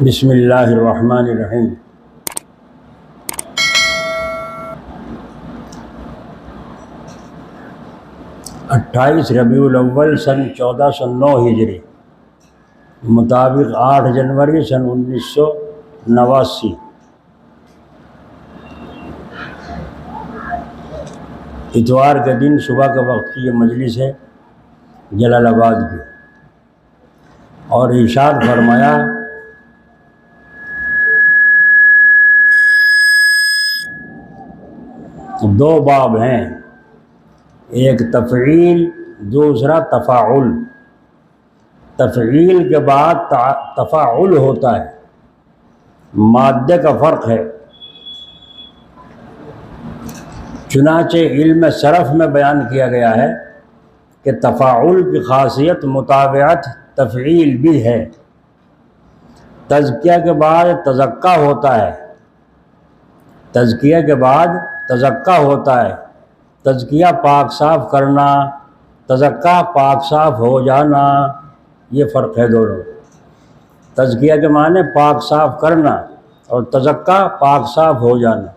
بسم اللہ الرحمن الرحیم۔ 28 ربیع الاول سن 1409 ہجری مطابق 8 جنوری سن 1989 اتوار کے دن صبح کے وقت کی یہ مجلس ہے جلال آباد کی، اور ارشاد فرمایا دو باب ہیں، ایک تفعیل دوسرا تفاعل۔ تفعیل کے بعد تفاعل ہوتا ہے، مادے کا فرق ہے۔ چنانچہ علم صرف میں بیان کیا گیا ہے کہ تفاعل کی خاصیت مطابعت تفعیل بھی ہے۔ تزکیہ کے بعد تزکیہ ہوتا ہے، تزکیہ کے بعد تزکیہ ہوتا ہے۔ تزکیہ پاک صاف کرنا، تزکیہ پاک صاف ہو جانا، یہ فرق ہے دونوں۔ تزکیہ کے معنی پاک صاف کرنا اور تزکیہ پاک صاف ہو جانا۔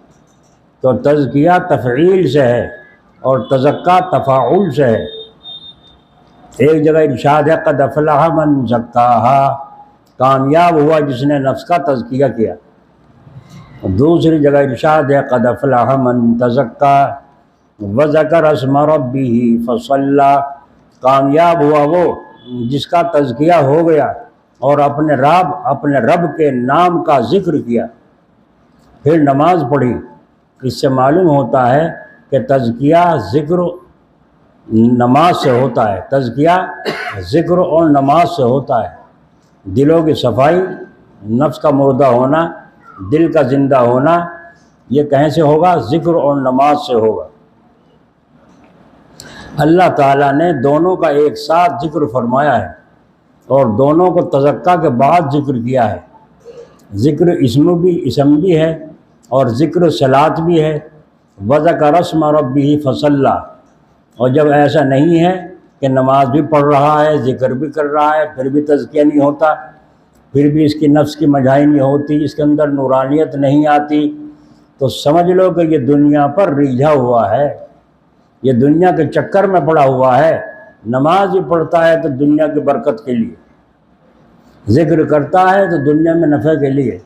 تو تزکیہ تفعیل سے ہے اور تزکیہ تفاعل سے ہے۔ ایک جگہ ارشاد ہے قد افلح من زکاہا، کامیاب ہوا جس نے نفس کا تزکیہ کیا۔ دوسری جگہ ارشاد ہے قد افلح من تزکا وذکر اسم ربہ فصلی، کامیاب ہوا وہ جس کا تزکیہ ہو گیا اور اپنے رب کے نام کا ذکر کیا، پھر نماز پڑھی۔ اس سے معلوم ہوتا ہے کہ تزکیہ ذکر نماز سے ہوتا ہے، تزکیہ ذکر اور نماز سے ہوتا ہے۔ دلوں کی صفائی، نفس کا مردہ ہونا، دل کا زندہ ہونا، یہ کہیں سے ہوگا؟ ذکر اور نماز سے ہوگا۔ اللہ تعالیٰ نے دونوں کا ایک ساتھ ذکر فرمایا ہے اور دونوں کو تزکیہ کے بعد ذکر کیا ہے۔ ذکر اسم بھی ہے اور ذکر صلاۃ بھی ہے۔ وذکر اسم ربہ فصلی، اور جب ایسا نہیں ہے کہ نماز بھی پڑھ رہا ہے، ذکر بھی کر رہا ہے، پھر بھی تزکیہ نہیں ہوتا، پھر بھی اس کی نفس کی مجھائی نہیں ہوتی، اس کے اندر نورانیت نہیں آتی، تو سمجھ لو کہ یہ دنیا پر ریجھا ہوا ہے، یہ دنیا کے چکر میں پڑا ہوا ہے۔ نماز بھی پڑھتا ہے تو دنیا کی برکت کے لیے، ذکر کرتا ہے تو دنیا میں نفع کے لیے،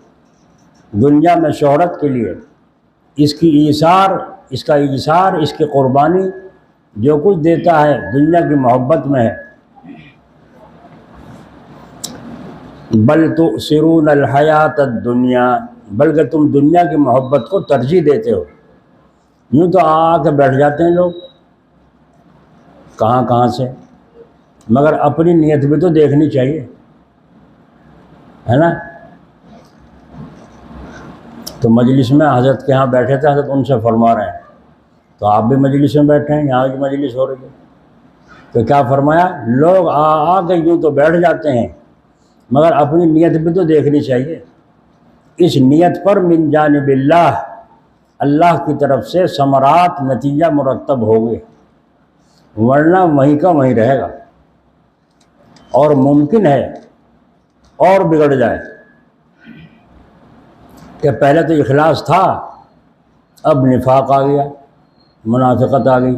دنیا میں شہرت کے لیے۔ اس کا ایثار، اس کی قربانی، جو کچھ دیتا ہے دنیا کی محبت میں ہے۔ بل تؤثرون الحیات الدنیا، بلکہ تم دنیا کی محبت کو ترجیح دیتے ہو۔ یوں تو آ کے بیٹھ جاتے ہیں لوگ کہاں سے، مگر اپنی نیت بھی تو دیکھنی چاہیے، ہے نا؟ تو مجلس میں حضرت کے ہاں بیٹھے تھے، حضرت ان سے فرما رہے ہیں، تو آپ بھی مجلس میں بیٹھے ہیں، یہاں کی مجلس ہو رہی ہے، تو کیا فرمایا؟ لوگ آ کے یوں تو بیٹھ جاتے ہیں مگر اپنی نیت بھی تو دیکھنی چاہیے۔ اس نیت پر من جانب اللہ کی طرف سے ثمرات، نتیجہ مرتب ہو گئے، ورنہ وہیں کا وہیں رہے گا، اور ممکن ہے اور بگڑ جائے کہ پہلے تو اخلاص تھا، اب نفاق آ گیا، منافقت آ گئی۔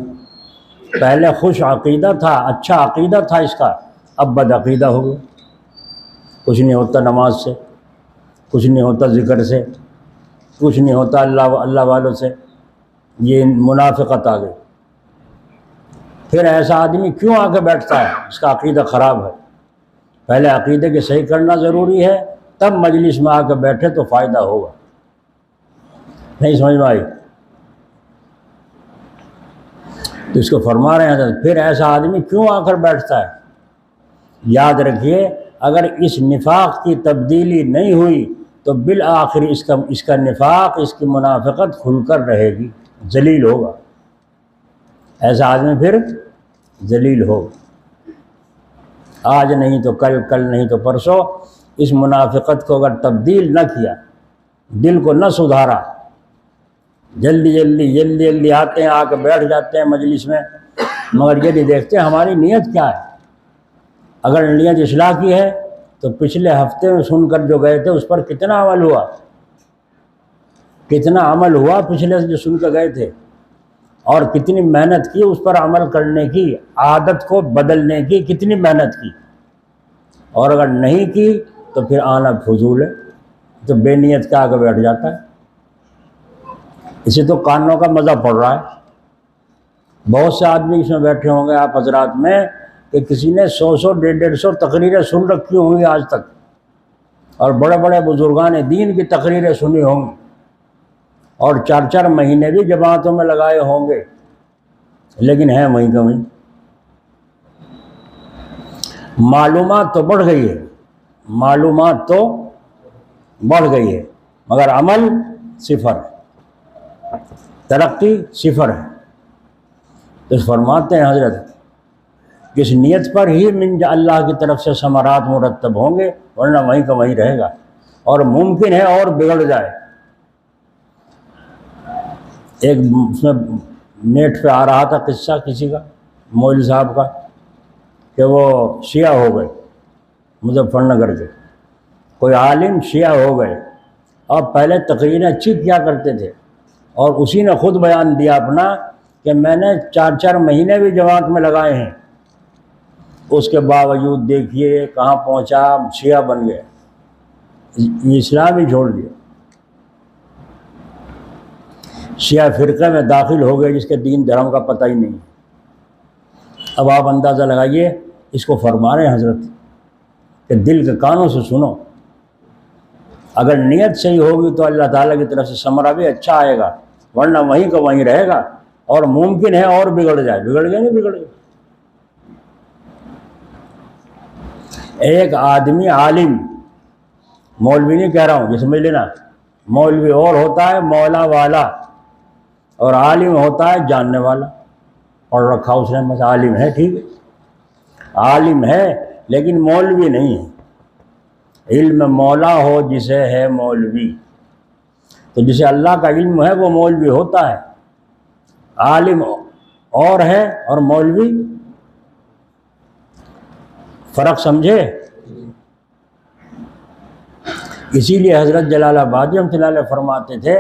پہلے خوش عقیدہ تھا، اچھا عقیدہ تھا اس کا، اب بد عقیدہ ہو گیا۔ کچھ نہیں ہوتا نماز سے، کچھ نہیں ہوتا ذکر سے، کچھ نہیں ہوتا اللہ والوں سے، یہ منافقت آ گئی۔ پھر ایسا آدمی کیوں آ کے بیٹھتا ہے؟ اس کا عقیدہ خراب ہے۔ پہلے عقیدے کے صحیح کرنا ضروری ہے، تب مجلس میں آ کے بیٹھے تو فائدہ ہوگا۔ نہیں سمجھ میں آئی؟ تو اس کو فرما رہے ہیں پھر ایسا آدمی کیوں آ کر بیٹھتا ہے؟ یاد رکھیے، اگر اس نفاق کی تبدیلی نہیں ہوئی تو بالآخر اس کا نفاق، اس کی منافقت کھل کر رہے گی، ذلیل ہوگا۔ ایسا آدمی پھر ذلیل ہوگا۔ آج نہیں تو کل نہیں تو پرسوں اس منافقت کو اگر تبدیل نہ کیا، دل کو نہ سدھارا، جلدی آتے ہیں، آ کے بیٹھ جاتے ہیں مجلس میں، مگر یہ نہیں دیکھتے ہماری نیت کیا ہے۔ اگر نیت اصلاح کی ہے تو پچھلے ہفتے میں سن کر جو گئے تھے اس پر کتنا عمل ہوا، کتنا عمل ہوا پچھلے جو سن کر گئے تھے، اور کتنی محنت کی اس پر عمل کرنے کی، عادت کو بدلنے کی کتنی محنت کی، اور اگر نہیں کی تو پھر آنا فضول ہے، تو بے نیت کا آگے بیٹھ جاتا ہے۔ اسے تو کانوں کا مزہ پڑ رہا ہے۔ بہت سے آدمی اس میں بیٹھے ہوں گے آپ حضرات میں کہ کسی نے 100 150 تقریریں سن رکھی ہوں گی آج تک، اور بڑے بڑے بزرگان دین کی تقریریں سنی ہوں گی، اور 4 مہینے بھی جماعتوں میں لگائے ہوں گے، لیکن ہیں وہیں کا وہیں۔ معلومات تو بڑھ گئی ہے، معلومات تو بڑھ گئی ہے، مگر عمل صفر ہے، ترقی صفر ہے۔ تو فرماتے ہیں حضرت کس نیت پر ہی اللہ کی طرف سے ثمرات مرتب ہوں گے، ورنہ وہیں کا وہیں رہے گا، اور ممکن ہے اور بگڑ جائے۔ ایک اس میں نیٹ پہ آ رہا تھا قصہ کسی کا، مولوی صاحب کا، کہ وہ شیعہ ہو گئے، مظفر نگر کے کوئی عالم شیعہ ہو گئے، اور پہلے تقریریں اچھی کیا کرتے تھے، اور اسی نے خود بیان دیا اپنا کہ میں نے 4 مہینے بھی جماعت میں لگائے ہیں، اس کے باوجود دیکھیے کہاں پہنچا، شیعہ بن گئے، اسلام ہی چھوڑ دیا، شیعہ فرقے میں داخل ہو گئے جس کے دین دھرم کا پتہ ہی نہیں۔ اب آپ اندازہ لگائیے، اس کو فرما رہے ہیں حضرت کہ دل کے کانوں سے سنو، اگر نیت صحیح ہوگی تو اللہ تعالیٰ کی طرف سے ثمرہ بھی اچھا آئے گا، ورنہ وہیں کا وہیں رہے گا، اور ممکن ہے اور بگڑ جائے۔ بگڑ گئے نہیں بگڑ گئے۔ ایک آدمی عالم، مولوی نہیں کہہ رہا ہوں، یہ سمجھ لینا، مولوی اور ہوتا ہے مولا والا، اور عالم ہوتا ہے جاننے والا، پڑھ رکھا اس نے، بس عالم ہے، ٹھیک ہے، عالم ہے لیکن مولوی نہیں ہے۔ علم مولا ہو جسے ہے مولوی، تو جسے اللہ کا علم ہے وہ مولوی ہوتا ہے، عالم اور ہے اور مولوی، فرق سمجھے؟ اسی لیے حضرت جلال آبادی رحمۃ اللہ علیہ فرماتے تھے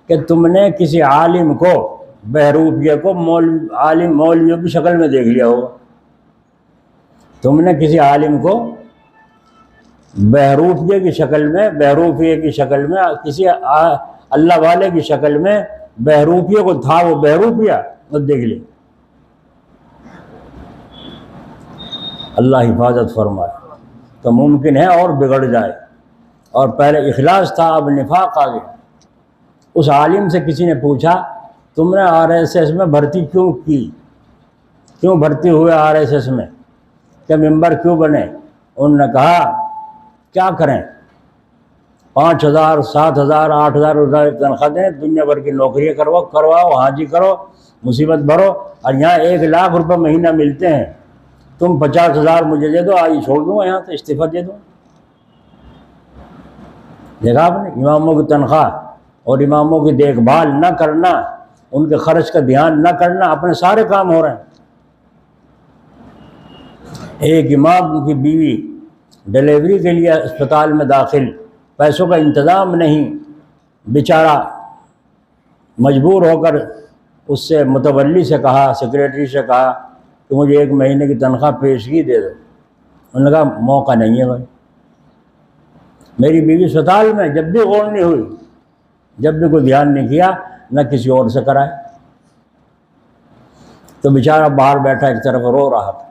کہ تم نے کسی عالم کو، بہروپیے کو عالم مولویوں کی شکل میں دیکھ لیا ہوگا، تم نے کسی عالم کو بہروپیے کی شکل میں، بہروپیے کی شکل میں، کسی اللہ والے کی شکل میں، بہروپیے کو تھا وہ بہروپیہ، وہ دیکھ لیا۔ اللہ حفاظت فرمائے۔ تو ممکن ہے اور بگڑ جائے، اور پہلے اخلاص تھا اب نفاق آ گیا۔ اس عالم سے کسی نے پوچھا تم نے RSS میں بھرتی کیوں کی، کیوں بھرتی ہوئے RSS میں، کہ ممبر کیوں بنے؟ انہوں نے کہا کیا کریں، 5,000 7,000 8,000 روپئے تنخواہ دیں، دنیا بھر کی نوکریاں کرواؤ، حاجی کرو، مصیبت بھرو، اور یہاں 1 لاکھ روپے مہینہ ملتے ہیں، تم 50,000 مجھے دے دو، آج چھوڑ دوں یہاں سے استعفیٰ دے دوں۔ دیکھا آپ نے، اماموں کی تنخواہ اور اماموں کی دیکھ بھال نہ کرنا، ان کے خرچ کا دھیان نہ کرنا، اپنے سارے کام ہو رہے ہیں۔ ایک امام کی بیوی ڈلیوری کے لیے اسپتال میں داخل، پیسوں کا انتظام نہیں، بیچارہ مجبور ہو کر اس سے متولی سے کہا، سیکریٹری سے کہا کہ مجھے 1 مہینے کی تنخواہ پیشگی دے دو۔ انہوں نے کہا موقع نہیں ہے بھائی، میری بیوی اسپتال میں، جب بھی غور نہیں ہوئی، جب بھی کوئی دھیان نہیں کیا، نہ کسی اور سے کرائے۔ تو بیچارہ باہر بیٹھا ایک طرف رو رہا تھا،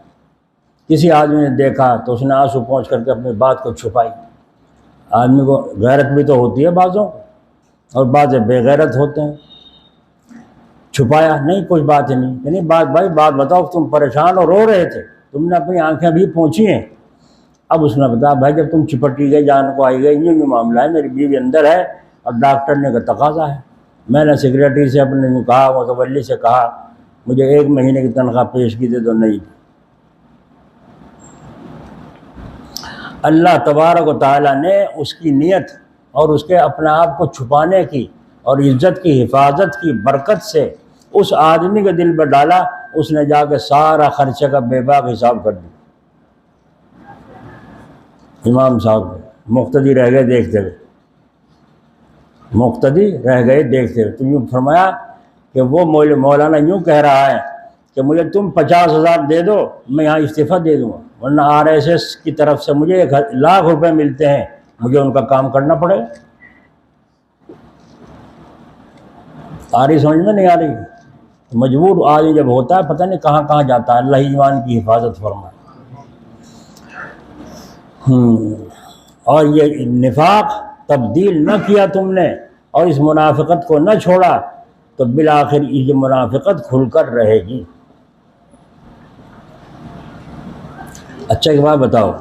کسی آدمی نے دیکھا تو اس نے آنسو پہنچ کر کے اپنی بات کو چھپائی۔ آدمی کو غیرت بھی تو ہوتی ہے بعضوں، اور بعض بے غیرت ہوتے ہیں۔ چھپایا نہیں، کچھ بات ہی نہیں، یعنی بھائی بات بتاؤ، تم پریشان اور رو رہے تھے، تم نے اپنی آنکھیں بھی پہنچی ہیں۔ اب اس نے بتایا بھائی جب تم چپٹی گئی، جان کو آئی گئی، یہ معاملہ ہے، میری بیوی اندر ہے اور ڈاکٹر نے کا تقاضا ہے، میں نے سیکریٹری سے اپنے کہا، متولی سے کہا مجھے 1 مہینے کی تنخواہ پیشگی دے دو، نہیں۔ اللہ تبارک و تعالیٰ نے اس کی نیت اور اس کے اپنے آپ کو چھپانے کی اور عزت کی حفاظت کی برکت سے اس آدمی کے دل پر ڈالا، اس نے جا کے سارا خرچے کا بے باک حساب کر دیا۔ امام صاحب مقتدی رہ گئے دیکھتے ہوئے، مقتدی رہ گئے دیکھتے ہوئے۔ تو یوں فرمایا کہ وہ مولانا یوں کہہ رہا ہے کہ مجھے تم 50,000 دے دو، میں یہاں استعفیٰ دے دوں گا، ورنہ RSS کی طرف سے مجھے 1,00,000 روپے ملتے ہیں، مجھے ان کا کام کرنا پڑے گا۔ آ رہی سمجھ میں نہیں آ رہی؟ مجبور آدمی جب ہوتا ہے پتہ نہیں کہاں کہاں جاتا ہے، اللہ ایمان کی حفاظت فرمائے۔ اور یہ نفاق تبدیل نہ کیا تم نے اور اس منافقت کو نہ چھوڑا تو بالآخر یہ منافقت کھل کر رہے گی۔ اچھا ایک بات بتاؤ،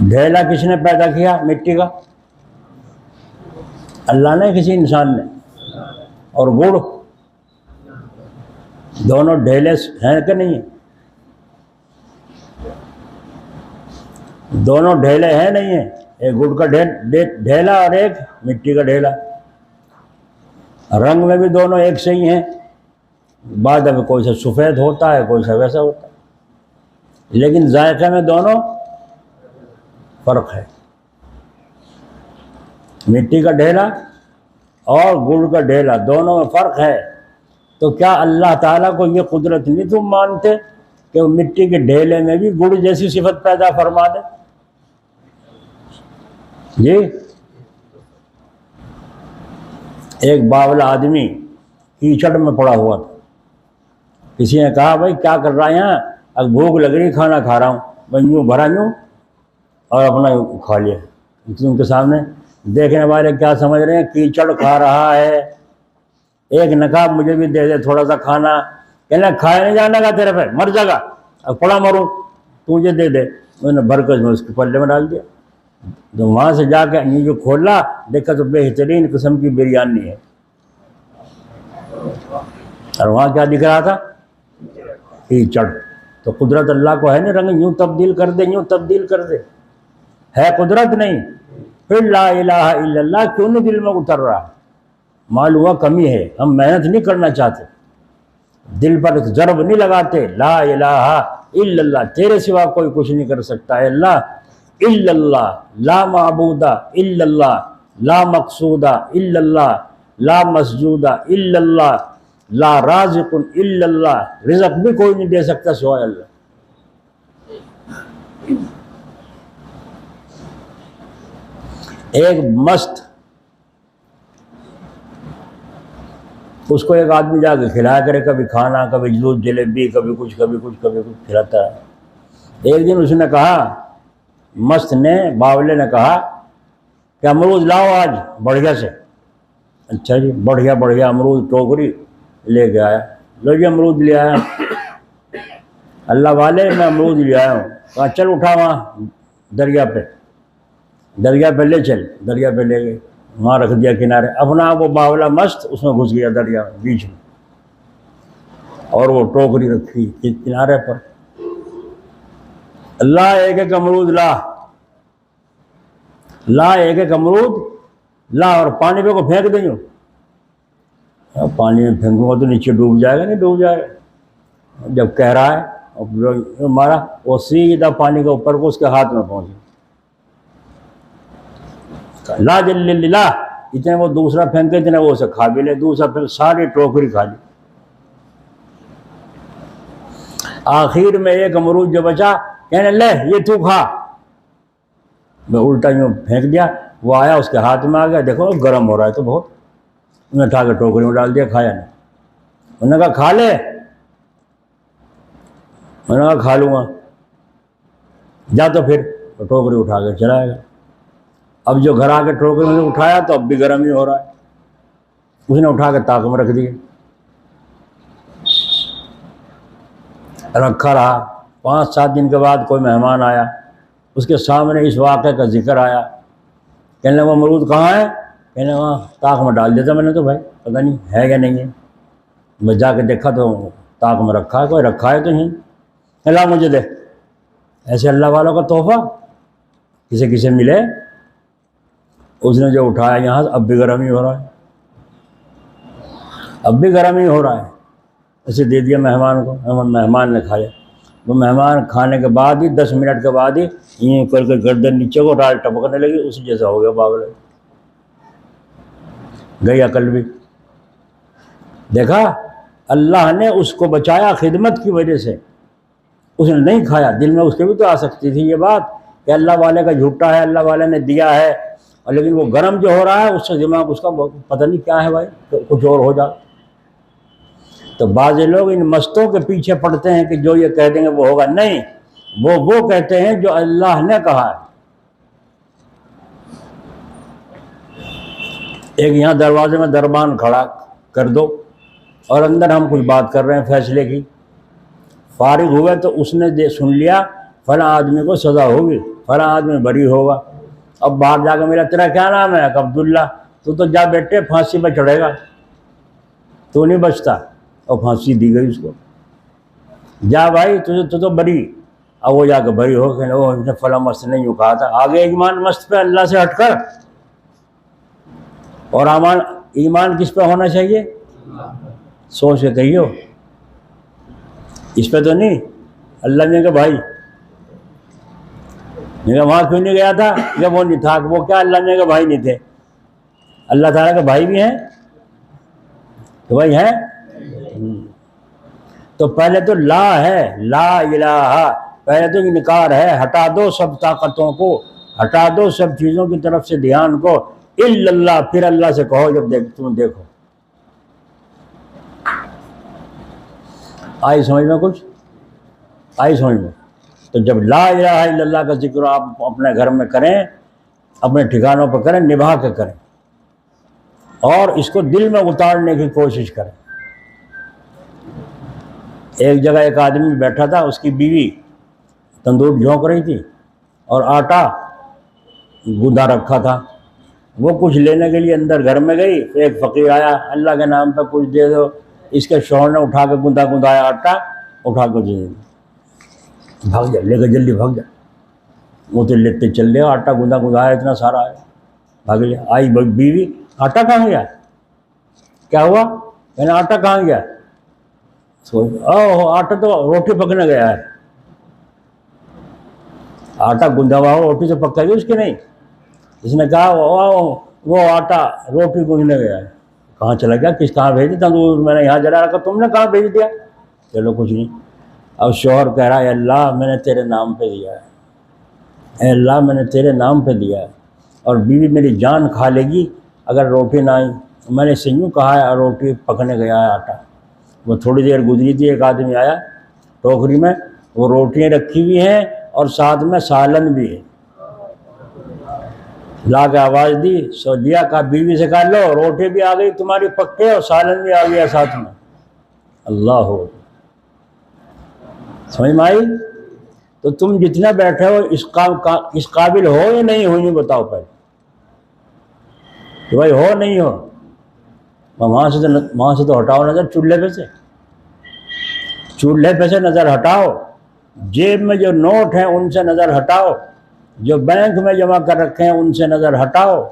ڈھیلا کس نے پیدا کیا مٹی کا؟ اللہ نے، کسی انسان نے؟ اور گڑ دونوں ڈھیلے ہیں کہ نہیں ہیں؟ دونوں ڈھیلے ہیں نہیں ہیں؟ ایک گڑ کا ڈھیلا اور ایک مٹی کا ڈھیلا۔ رنگ میں بھی دونوں ایک سے ہی ہیں، بعد میں کوئی سا سفید ہوتا ہے، کوئی سا ویسا ہوتا ہے، لیکن ذائقے میں دونوں فرق ہے۔ مٹی کا ڈھیلا اور گڑ کا ڈھیلا دونوں میں فرق ہے۔ تو کیا اللہ تعالیٰ کو یہ قدرت نہیں تم مانتے کہ وہ مٹی کے ڈھیلے میں بھی گڑ جیسی صفت پیدا فرما دے؟ جی، ایک باولا آدمی کیچڑ میں پڑا ہوا تھا، کسی نے کہا بھائی کیا کر رہا ہے یہاں؟ اب بھوک لگ رہی، کھانا کھا رہا ہوں۔ میں یوں بھرا یوں اور اپنا کھا لیا۔ ان کے سامنے دیکھنے والے کیا سمجھ رہے ہیں؟ کیچڑ کھا رہا ہے۔ ایک نے کہا مجھے بھی دے دے تھوڑا سا کھانا، کہنا کھایا نہیں جانا گا تیرے پہ، مر جا گا، اب پڑا مروں، تو مجھے دے دے۔ میں نے برکت میں اس کے پلے میں ڈال دیا۔ تو وہاں سے جا کے جو کھولا دیکھا تو بہترین قسم کی بریانی ہے، اور وہاں کیا دکھ رہا تھا؟ کیچڑ۔ تو قدرت اللہ کو ہے نا، رنگ یوں تبدیل کر دے، یوں تبدیل کر دے، ہے قدرت نہیں؟ پھر لا الہ الا اللہ کیوں نہیں دل میں اتر رہا؟ معلوم ہوا کمی ہے، ہم محنت نہیں کرنا چاہتے، دل پر ضرب نہیں لگاتے۔ لا الہ الا اللہ، تیرے سوا کوئی کچھ نہیں کر سکتا ہے اللہ، الا اللہ، لا معبودہ الا اللہ، لا مقصودہ الا اللہ، لا مسجودہ الا اللہ، لا رازق الا اللہ، رزق بھی کوئی نہیں دے سکتا سوائے اللہ۔ ایک مست، اس کو ایک آدمی جا کے کھلایا کرے، کبھی کھانا، کبھی دودھ جلیبی، کبھی کچھ کبھی کچھ کبھی کچھ کھلاتا ہے۔ ایک دن اس نے کہا، مست نے، باولے نے کہا کہ امرود لاؤ آج بڑھیا سے۔ اچھا جی، بڑھیا بڑھیا امرود ٹوکری لے کے آیا، لو جی امرود لے آیا۔ اللہ والے میں امرود لے آیا ہوں۔ کہا چل اٹھا وہاں دریا پہ لے چل۔ دریا پہ لے گئے، وہاں رکھ دیا کنارے، اپنا وہ باولا مست اس میں گھس گیا دریا بیچ میں، اور وہ ٹوکری رکھی کنارے پر۔ اللہ ایک ایک امرود لا ایک ایک امرود لا، اور پانی پہ کو پھینک دیں۔ پانی میں پھینکوں گا تو نیچے ڈوب جائے گا، نہیں ڈوب جائے گا؟ جب کہہ رہا ہے مارا، وہ سیدھا پانی کے اوپر کو اس کے ہاتھ میں پہنچ گیا۔ لا جل لا، اتنے وہ دوسرا پھینکے، اتنے وہ اسے کھا بھی لے، دوسرا پھر ساری ٹوکری کھا لی۔ آخر میں ایک امرود جو بچا، کہنے لے یہ تو کھا۔ میں الٹا یوں پھینک دیا، وہ آیا اس کے ہاتھ میں آ گیا، دیکھو گرم ہو رہا ہے تو بہت، انہوں نے اٹھا کے ٹوکری میں ڈال دیا، کھایا نہیں۔ انہوں نے کہا کھا لے، انہوں نے کہا کھا لوں گا، جا تو پھر ٹوکری اٹھا کے چلا گیا۔ اب جو گھر آ کے ٹوکری میں اٹھایا تو اب بھی گرم ہی ہو رہا ہے، اس نے اٹھا کے طاق میں رکھ دیا، رکھا رہا۔ 5-7 دن کے بعد کوئی مہمان آیا، اس کے سامنے اس واقعے کا ذکر آیا، کہنے وہ امرود کہاں ہے؟ کہنے وہاں طاق میں ڈال دیتا میں نے تو بھائی، پتہ نہیں ہے یا نہیں ہے۔ میں جا کے دیکھا تو طاق میں رکھا ہے، کوئی رکھا ہے تو نہیں، اللہ مجھے دے۔ ایسے اللہ والوں کا تحفہ کسے ملے؟ اس نے جو اٹھایا یہاں سے، اب بھی گرم ہی ہو رہا ہے، اب بھی گرم ہی ہو رہا ہے۔ اسے دے دیا مہمان کو، مہمان نے کھایا۔ وہ مہمان کھانے کے بعد ہی 10 منٹ کے بعد ہی یوں کر کے گردن نیچے کو رال ٹپکنے لگی، اسی جیسا ہو گیا پاگل، گئی عقل بھی۔ دیکھا اللہ نے اس کو بچایا خدمت کی وجہ سے، اس نے نہیں کھایا، دل میں اس کے بھی تو آ سکتی تھی یہ بات کہ اللہ والے کا جھوٹا ہے، اللہ والے نے دیا ہے، اور لیکن وہ گرم جو ہو رہا ہے اس سے دماغ اس کا پتہ نہیں کیا ہے بھائی، کچھ اور ہو جا۔ تو بعض لوگ ان مستوں کے پیچھے پڑتے ہیں کہ جو یہ کہہ دیں گے وہ ہوگا، نہیں، وہ کہتے ہیں جو اللہ نے کہا ہے۔ ایک یہاں دروازے میں دربان کھڑا کر دو اور اندر ہم کچھ بات کر رہے ہیں فیصلے کی، فارغ ہوئے تو اس نے سن لیا فلاں آدمی کو سزا ہوگی، فلاں آدمی بری ہوگا۔ اب باہر جا کے میرا تیرا کیا نام ہے؟ کہ عبداللہ۔ تو جا بیٹے پھانسی پہ چڑھے گا، تو نہیں بچتا، اور پھانسی دی گئی اس کو۔ جا بھائی تو تو بری، اب وہ جا کے بری ہو کہ وہ اس نے فلاں مست نے یوں کہا تھا، آگے ایمان مست پہ اللہ سے ہٹ کر، اور ایمان کس پہ ہونا چاہیے؟ سوچ کے کہیو، اس پہ تو نہیں۔ اللہ نے کہا بھائی، میں کہا وہاں کیوں نہیں گیا تھا؟ کہ وہ نہیں تھا۔ وہ کیا اللہ نے کہا بھائی نہیں تھے؟ اللہ تعالیٰ کے بھائی بھی ہیں تو بھائی ہیں۔ تو پہلے تو لا ہے، لا الہ، پہلے تو انکار ہے، ہٹا دو سب طاقتوں کو، ہٹا دو سب چیزوں کی طرف سے دھیان کو، الا اللہ، پھر اللہ سے کہو جب تم دیکھو۔ آئی سمجھ میں کچھ؟ آئی سمجھ میں؟ تو جب لا الہ الا اللہ کا ذکر آپ اپنے گھر میں کریں، اپنے ٹھکانوں پر کریں، نبھا کے کریں، اور اس کو دل میں اتارنے کی کوشش کریں۔ ایک جگہ ایک آدمی بیٹھا تھا، اس کی بیوی تندور جھونک رہی تھی اور آٹا گوندھا رکھا تھا۔ وہ کچھ لینے کے لیے اندر گھر میں گئی، ایک فقیر آیا، اللہ کے نام پہ کچھ دے دو۔ اس کے شوہر نے اٹھا کے گندایا آٹا، اٹھا کے دے دیا، بھاگ جا، لے کے جلدی بھاگ جا۔ وہ تو لیتے چل رہے، آٹا گندایا اتنا سارا ہے، بھاگ لیا۔ آئی بیوی، آٹا کہاں گیا؟ کیا ہوا؟ میں نے آٹا کہاں گیا؟ آٹا تو روٹی پکنے گیا ہے۔ آٹا گندھا ہوا روٹی تو پکا گی اس کی نہیں؟ اس نے کہا وہ آٹا روٹی گوندھنے گیا ہے۔ کہاں چلا گیا؟ کہاں بھیج دیا تندور؟ میں نے یہاں جلا رکھا، تم نے کہاں بھیج دیا؟ چلو کچھ نہیں۔ اب شوہر کہہ رہا ہے، اللہ میں نے تیرے نام پہ دیا ہے، اے اللہ میں نے تیرے نام پہ دیا ہے، اور بیوی میری جان کھا لے گی اگر روٹی نہ آئی۔ میں نے سے یوں کہا ہے، روٹی پکنے گیا ہے آٹا۔ وہ تھوڑی دیر گزری تھی، ایک آدمی آیا ٹوکری میں، وہ روٹیاں رکھی ہوئی ہیں اور ساتھ میں سالن بھی ہے، لا کے آواز دی، سو دیا، کہا بیوی سے کہا لو روٹی بھی آ گئی تمہاری پکے اور سالن بھی آ گیا ساتھ میں۔ اللہ ہو، سمجھ میں آئی؟ تو تم جتنا بیٹھے ہو اس قابل ہو یا نہیں ہو، یہ بتاؤ پہلے کہ بھائی ہو نہیں ہو۔ وہاں سے تو ہٹاؤ نظر، چولہے پہ سے نظر ہٹاؤ، جیب میں جو نوٹ ہیں ان سے نظر ہٹاؤ، جو بینک میں جمع کر رکھے ہیں ان سے نظر ہٹاؤ۔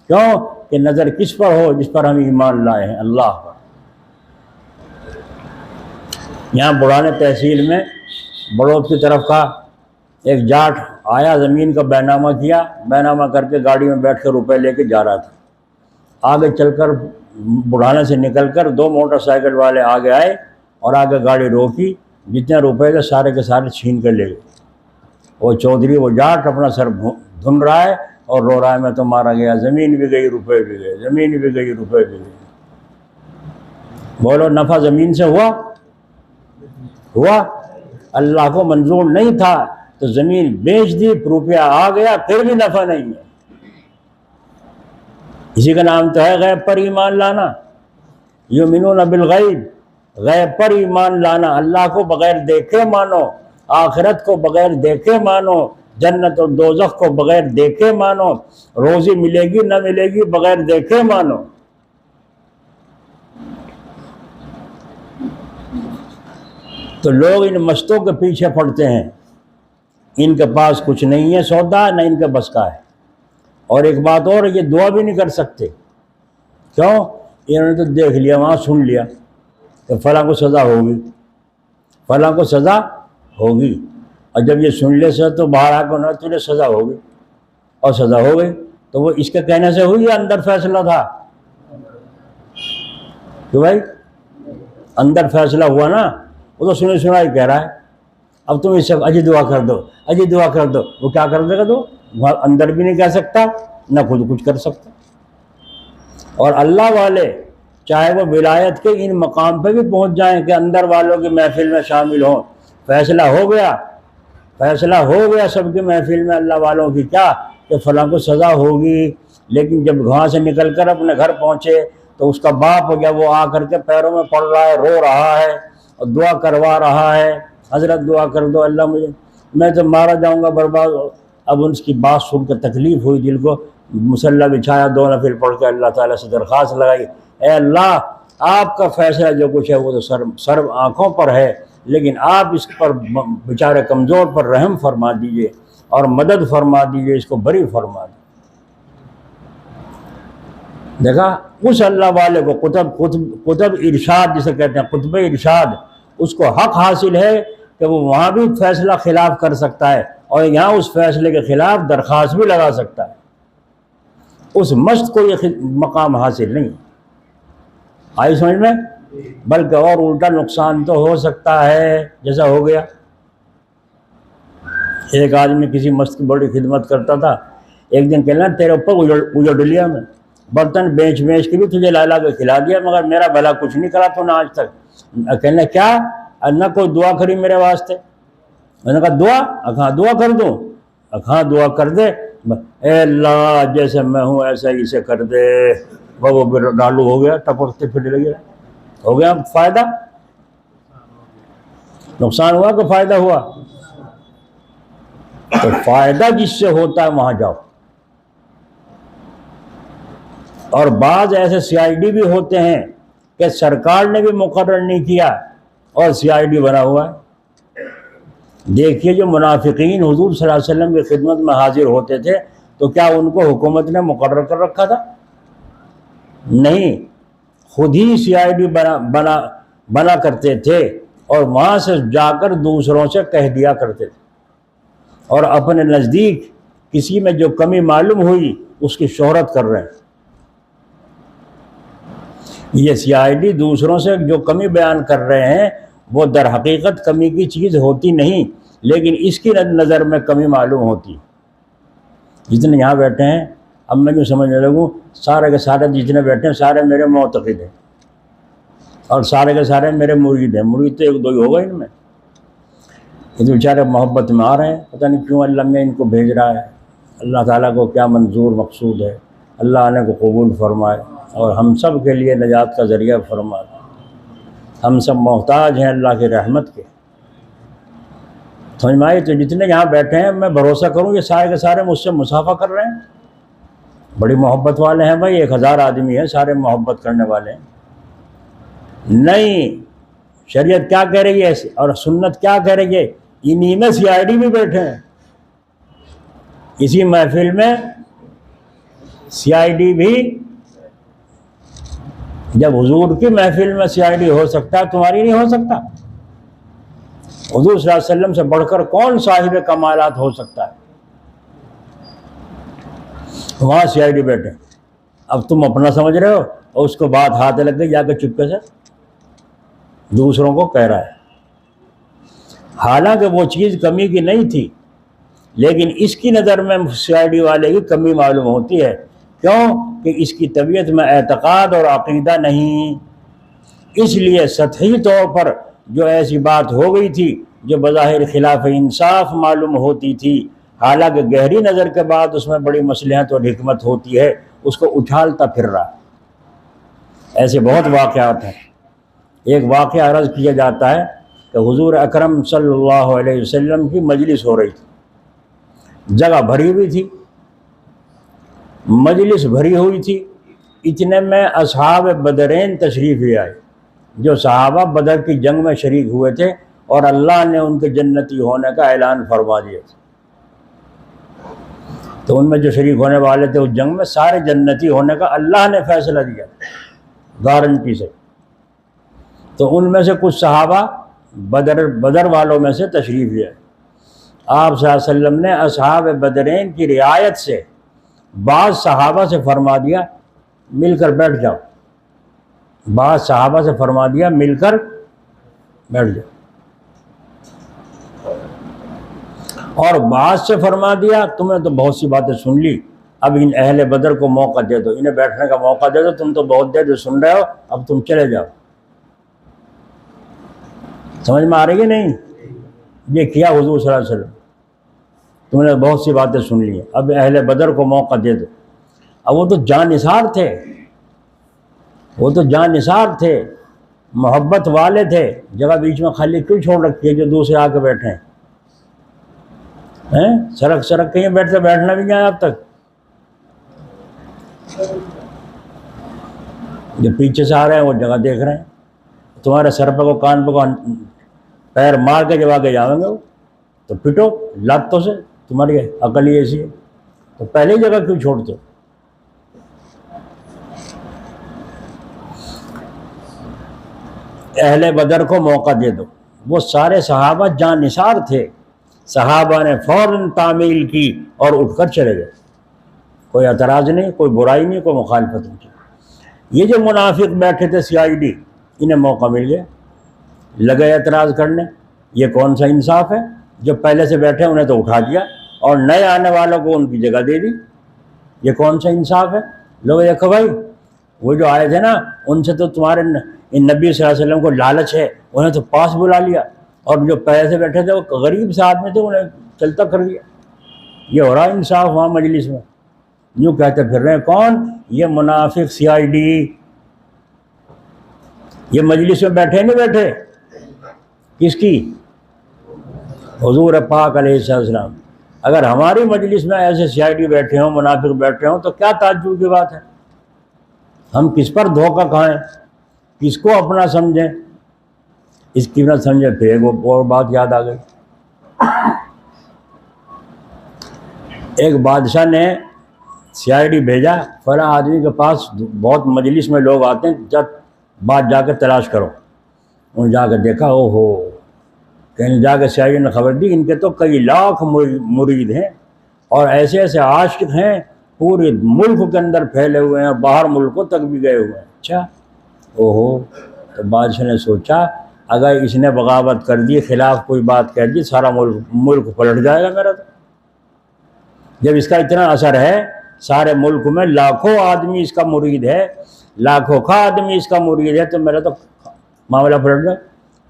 کیوں کہ نظر کس پر ہو؟ جس پر ہم ایمان لائے ہیں، اللہ پر۔ یہاں بڑھانے تحصیل میں بڑوت کی طرف کا ایک جاٹ آیا، زمین کا بینامہ کیا، بینامہ کر کے گاڑی میں بیٹھ کے روپے لے کے جا رہا تھا۔ آگے چل کر بڑھانے سے نکل کر 2 موٹر سائیکل والے آگے آئے اور آگے گاڑی روکی، جتنے روپے تھے سارے کے سارے چھین کر لے گئے۔ وہ چودھری، وہ جاٹ اپنا سر دھن رہا ہے اور رو رہا ہے، میں تو مارا گیا، زمین بھی گئی، روپے بھی گئے، زمین بھی گئی، روپے بھی گئے۔ بولو نفع زمین سے ہوا؟ اللہ کو منظور نہیں تھا تو زمین بیچ دی، روپیہ آ گیا، پھر بھی نفع نہیں ہے۔ اسی کا نام تو ہے غیب پر ایمان لانا، یؤمنون بالغیب، غیب پر ایمان لانا، اللہ کو بغیر دیکھے مانو، آخرت کو بغیر دیکھے مانو، جنت اور دوزخ کو بغیر دیکھے مانو، روزی ملے گی نہ ملے گی بغیر دیکھے مانو۔ تو لوگ ان مستوں کے پیچھے پڑتے ہیں، ان کے پاس کچھ نہیں ہے سودا، نہ ان کے بس کا ہے۔ اور ایک بات اور، یہ دعا بھی نہیں کر سکتے، کیوں؟ انہوں نے تو دیکھ لیا، وہاں سن لیا کہ فلاں کو سزا ہوگی، فلاں کو سزا ہوگی، اور جب یہ سن لے سے تو باہر آ کے تجھے سزا ہوگی، اور سزا ہو گئی تو وہ اس کے کہنے سے ہوئی یا اندر فیصلہ تھا؟ کہ بھائی اندر فیصلہ ہوا نا، وہ تو سنی سنا ہی کہہ رہا ہے۔ اب تم اس سے اجی دعا کر دو، اجی دعا کر دو، وہ کیا کر دے گا؟ تو وہاں اندر بھی نہیں کہہ سکتا، نہ خود کچھ کر سکتا۔ اور اللہ والے چاہے وہ ولایت کے ان مقام پہ بھی پہنچ جائیں کہ اندر والوں کی محفل میں شامل ہوں، فیصلہ ہو گیا، فیصلہ ہو گیا سب کی محفل میں اللہ والوں کی کیا کہ فلاں کو سزا ہوگی، لیکن جب وہاں سے نکل کر اپنے گھر پہنچے تو اس کا باپ ہو گیا، وہ آ کر کے پیروں میں پڑ رہا ہے، رو رہا ہے اور دعا کروا رہا ہے، حضرت دعا کر دو، اللہ مجھے، میں تو مارا جاؤں گا، برباد۔ اب ان کی بات سن کر تکلیف ہوئی دل کو، مصلی بچھایا، 2 نفل پڑھ کے اللہ تعالیٰ سے درخواست لگائی، اے اللہ آپ کا فیصلہ جو کچھ ہے وہ تو سر آنکھوں پر ہے، لیکن آپ اس پر بیچارے کمزور پر رحم فرما دیجئے اور مدد فرما دیجئے، اس کو بری فرما دیجئے۔ دیکھا اس اللہ والے کو قطب ارشاد جسے کہتے ہیں، قطب ارشاد، اس کو حق حاصل ہے کہ وہ وہاں بھی فیصلہ خلاف کر سکتا ہے اور یہاں اس فیصلے کے خلاف درخواست بھی لگا سکتا ہے۔ اس مشت کو یہ مقام حاصل نہیں، آئی سمجھ میں؟ بلکہ اور الٹا نقصان تو ہو سکتا ہے، جیسا ہو گیا ایک آدمی کسی مشت کی بڑی خدمت کرتا تھا، ایک دن کہنا تیرے اوپر اجڑ لیا، میں برتن بیچ کے بھی تجھے لا کے کھلا دیا، مگر میرا بھلا کچھ نہیں کرا تو نہ آج تک۔ کہنا کیا؟ نہ کوئی دعا کری میرے واسطے؟ میں نے کہا دعا؟ دعا کر دوں؟ دعا کر دے، اے اللہ جیسے میں ہوں ایسا ہی اسے کر دے، وہ ڈالو ہو گیا، ٹپکتے پھر لگے، ہو گیا فائدہ؟ نقصان ہوا کہ فائدہ ہوا؟ تو فائدہ جس سے ہوتا ہے وہاں جاؤ۔ اور بعض ایسے سی آئی ڈی بھی ہوتے ہیں کہ سرکار نے بھی مقرر نہیں کیا اور سی آئی ڈی بنا ہوا ہے۔ دیکھیے جو منافقین حضور صلی اللہ علیہ وسلم کی خدمت میں حاضر ہوتے تھے تو کیا ان کو حکومت نے مقرر کر رکھا تھا؟ نہیں، خود ہی سی آئی ڈی بنا کرتے تھے اور وہاں سے جا کر دوسروں سے کہہ دیا کرتے تھے، اور اپنے نزدیک کسی میں جو کمی معلوم ہوئی اس کی شہرت کر رہے ہیں۔ یہ سی آئی ڈی دوسروں سے جو کمی بیان کر رہے ہیں وہ در حقیقت کمی کی چیز ہوتی نہیں، لیکن اس کی نظر میں کمی معلوم ہوتی۔ جتنے یہاں بیٹھے ہیں، اب میں جو سمجھنے لگوں سارے کے سارے جتنے بیٹھے ہیں سارے میرے معتقد ہیں اور سارے کے سارے میرے مرید ہیں۔ مرید تو ایک دو ہی ہوگا ان میں، یہ تو بیچارے محبت میں آ رہے ہیں، پتہ نہیں کیوں اللہ میں ان کو بھیج رہا ہے، اللہ تعالیٰ کو کیا منظور مقصود ہے، اللہ انہیں کو قبول فرمائے اور ہم سب کے لیے نجات کا ذریعہ فرمائے۔ ہم سب محتاج ہیں اللہ کی رحمت کے، سمجھ میں آئی؟ تو جتنے یہاں بیٹھے ہیں میں بھروسہ کروں یہ سارے کے سارے مجھ سے مصافحہ کر رہے ہیں، بڑی محبت والے ہیں بھائی، 1000 آدمی ہیں سارے محبت کرنے والے ہیں۔ نہیں، شریعت کیا کہہ رہی ہے اور سنت کیا کہہ رہی ہے؟ انہی میں سی آئی ڈی بھی بیٹھے ہیں، اسی محفل میں سی آئی ڈی بھی۔ جب حضور کی محفل میں سی آئی ڈی ہو سکتا ہے تمہاری نہیں ہو سکتا؟ حضور صلی اللہ علیہ وسلم سے بڑھ کر کون صاحب کمالات ہو سکتا ہے؟ وہاں سی آئی ڈی بیٹھے، اب تم اپنا سمجھ رہے ہو اور اس کو بات ہاتھ لگ گئی، جا کے چپکے سے دوسروں کو کہہ رہا ہے، حالانکہ وہ چیز کمی کی نہیں تھی، لیکن اس کی نظر میں سی آئی ڈی والے کی کمی معلوم ہوتی ہے۔ کیوں؟ کہ اس کی طبیعت میں اعتقاد اور عقیدہ نہیں، اس لیے سطحی طور پر جو ایسی بات ہو گئی تھی جو بظاہر خلاف انصاف معلوم ہوتی تھی، حالانکہ گہری نظر کے بعد اس میں بڑی مصلحت اور حکمت ہوتی ہے، اس کو اچھالتا پھر رہا۔ ایسے بہت واقعات ہیں۔ ایک واقعہ عرض کیا جاتا ہے کہ حضور اکرم صلی اللہ علیہ وسلم کی مجلس ہو رہی تھی، جگہ بھری ہوئی تھی، مجلس بھری ہوئی تھی، اتنے میں اصحاب بدرین تشریف لے آئے، جو صحابہ بدر کی جنگ میں شریک ہوئے تھے اور اللہ نے ان کے جنتی ہونے کا اعلان فرما دیا تھا۔ تو ان میں جو شریک ہونے والے تھے اس جنگ میں سارے جنتی ہونے کا اللہ نے فیصلہ دیا گارنٹی سے۔ تو ان میں سے کچھ صحابہ بدر والوں میں سے تشریف لے۔ آپ صلی اللہ علیہ وسلم نے اصحاب بدرین کی رعایت سے بعض صحابہ سے فرما دیا مل کر بیٹھ جاؤ، بعض صحابہ سے فرما دیا مل کر بیٹھ جاؤ، اور بعض سے فرما دیا تمہیں تو بہت سی باتیں سن لی، اب ان اہل بدر کو موقع دے دو، انہیں بیٹھنے کا موقع دے دو، تم تو بہت دیر سے سن رہے ہو، اب تم چلے جاؤ۔ سمجھ میں آ رہی ہے نہیں؟ یہ کیا حضور صلی اللہ علیہ وسلم، تم نے بہت سی باتیں سن لی ہیں، اب اہل بدر کو موقع دے دو۔ اب وہ تو جان نثار تھے، وہ تو جان نثار تھے، محبت والے تھے، جگہ بیچ میں خالی کیوں چھوڑ رکھی ہے جو دوسرے آ کے بیٹھے ہیں؟ سڑک کہیں بیٹھنا بھی نہیں آیا اب تک، جو پیچھے سے آ رہے ہیں وہ جگہ دیکھ رہے ہیں، تمہارے سر پہ کو کان پہ کو پیر مار کے جب آگے جاؤیں گے وہ تو پٹو لاتوں سے، تمہاری عقل ہی ایسی ہے، تو پہلے ہی جگہ کیوں چھوڑتے ہو؟ اہل بدر کو موقع دے دو۔ وہ سارے صحابہ جان نثار تھے، صحابہ نے فوراً تعمیل کی اور اٹھ کر چلے گئے، کوئی اعتراض نہیں، کوئی برائی نہیں، کوئی مخالفت نہیں۔ یہ جو منافق بیٹھے تھے CID، انہیں موقع مل گیا، لگے اعتراض کرنے۔ یہ کون سا انصاف ہے؟ جو پہلے سے بیٹھے انہیں تو اٹھا دیا اور نئے آنے والوں کو ان کی جگہ دے دی، یہ کون سا انصاف ہے؟ لوگ دیکھو بھائی، وہ جو آئے تھے نا ان سے تو تمہارے ان نبی صلی اللہ علیہ وسلم کو لالچ ہے، انہیں تو پاس بلا لیا، اور جو پہلے سے بیٹھے تھے وہ غریب سے آدمی تھے انہیں چلتا کر دیا۔ یہ ہو رہا انصاف وہاں مجلس میں، یوں کہتے پھر رہے ہیں کون؟ یہ منافق CID۔ یہ مجلس میں بیٹھے نہیں بیٹھے کس کی؟ حضور پاک علیہ السلام۔ اگر ہماری مجلس میں ایسے CID بیٹھے ہوں، منافق بیٹھے ہوں تو کیا تعجب کی بات ہے؟ ہم کس پر دھوکہ کھائیں، کس کو اپنا سمجھیں؟ اس کی نہ سمجھے پھر ایک اور بات یاد آ گئی۔ ایک بادشاہ نے CID بھیجا فلاں آدمی کے پاس بہت مجلس میں لوگ آتے ہیں، جب بات جا کے تلاش کرو۔ انہوں جا کے دیکھا، او ہو، کہیں جا کے CID نے خبر دی ان کے تو کئی لاکھ مرید ہیں اور ایسے ایسے عاشق ہیں پورے ملک کے اندر پھیلے ہوئے ہیں، باہر ملکوں تک بھی گئے ہوئے ہیں۔ اچھا، او ہو، تو بادشاہ نے سوچا اگر اس نے بغاوت کر دی، خلاف کوئی بات کہہ دی، سارا ملک پلٹ جائے گا میرا۔ تو جب اس کا اتنا اثر ہے سارے ملک میں، لاکھوں آدمی اس کا مرید ہے، لاکھوں کا آدمی اس کا مرید ہے، تو میرا تو معاملہ پلٹ جائے۔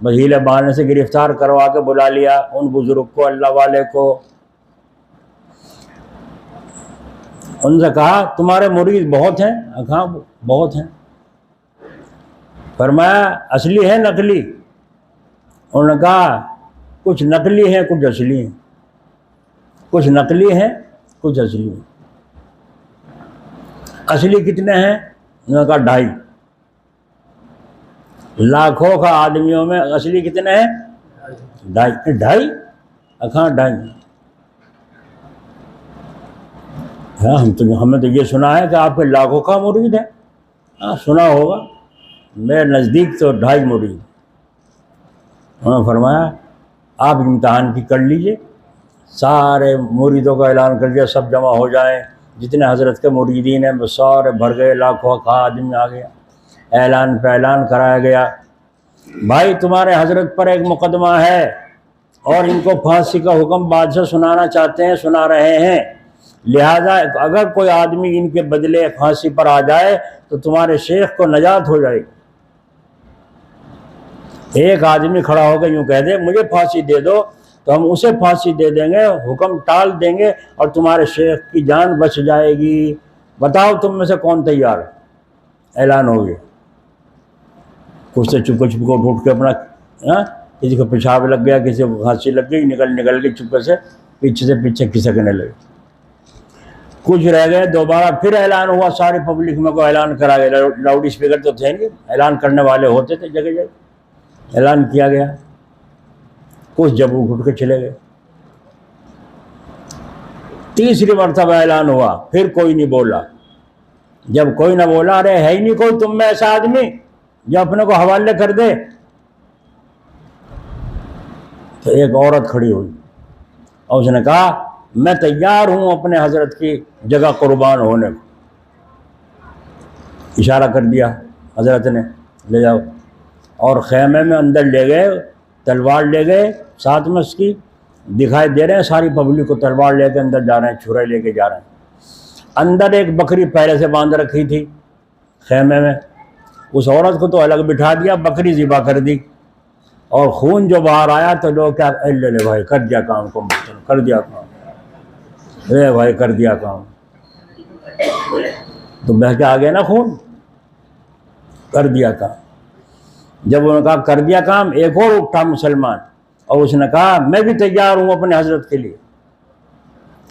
بس ہیلے بہانے سے گرفتار کروا کے بلا لیا ان بزرگ کو، اللہ والے کو، ان سے کہا تمہارے مرید بہت ہیں؟ کہا بہت ہیں۔ فرمایا اصلی ہے نقلی؟ انہوں نے کہا کچھ نقلی ہیں کچھ اصلی ہیں، کچھ نقلی ہیں کچھ اصلی ہیں۔ اصلی کتنے ہیں؟ انہوں نے کہا 2.5 لاکھوں کا آدمیوں میں اصلی کتنے ہیں؟ 2.5 کہاں 2.5؟ ہاں ہمیں تو یہ سنا ہے کہ آپ کے لاکھوں کا مرید ہے۔ ہاں سنا ہوگا، میرے نزدیک تو 2.5 مرید۔ انہوں نے فرمایا آپ امتحان کی کر لیجئے، سارے مریدوں کا اعلان کر دیا، سب جمع ہو جائیں، جتنے حضرت کے مریدین ہیں وہ سارے بھر گئے، لاکھوں کا آدمی آ گیا، اعلان پہ اعلان کرایا گیا، بھائی تمہارے حضرت پر ایک مقدمہ ہے اور ان کو پھانسی کا حکم بادشاہ سنانا چاہتے ہیں، سنا رہے ہیں، لہذا اگر کوئی آدمی ان کے بدلے پھانسی پر آ جائے تو تمہارے شیخ کو نجات ہو جائے گی۔ ایک آدمی کھڑا ہو کے یوں کہہ دے مجھے پھانسی دے دو تو ہم اسے پھانسی دے دیں گے، حکم ٹال دیں گے اور تمہارے شیخ کی جان بچ جائے گی۔ بتاؤ تم میں سے کون تیار ہے؟ اعلان ہو گیا۔ کچھ سے چپکے چپکے اٹھ کے اپنا، کسی کو پیشاب لگ گیا، کسی کو کھانسی لگ گئی، نکل کے چپکے سے پیچھے کھسکنے لگے۔ کچھ رہ گئے، دوبارہ پھر اعلان ہوا، ساری پبلک میں کو اعلان کرا گیا، لاؤڈ اسپیکر تو تھے نہیں، اعلان کرنے والے ہوتے تھے جگہ جگہ، اعلان کیا گیا۔ کچھ جب اٹھ کے چلے گئے۔ تیسری مرتبہ اعلان ہوا، پھر کوئی نہیں بولا۔ جب کوئی نہ بولا، ارے ہے ہی نہیں کوئی تم میں ایسا آدمی جو اپنے کو حوالے کر دے، تو ایک عورت کھڑی ہوئی اور اس نے کہا میں تیار ہوں اپنے حضرت کی جگہ قربان ہونے کو. اشارہ کر دیا حضرت نے، لے جاؤ. اور خیمے میں اندر لے گئے، تلوار لے گئے ساتھ میں اس کی، دکھائی دے رہے ہیں ساری پبلک کو تلوار لے کے اندر جا رہے ہیں، چھرے لے کے جا رہے ہیں. اندر ایک بکری پہلے سے باندھ رکھی تھی خیمے میں، اس عورت کو تو الگ بٹھا دیا، بکری ذبح کر دی، اور خون جو باہر آیا تو لوگ کیا، لے لے بھائی کر دیا کام کو، کر دیا کام، لے بھائی کر دیا کام. تو بہہ کے آ گیا نا خون، کر دیا کام. جب انہوں نے کہا کر دیا کام، ایک اور اٹھا مسلمان اور اس نے کہا میں بھی تیار ہوں اپنے حضرت کے لیے.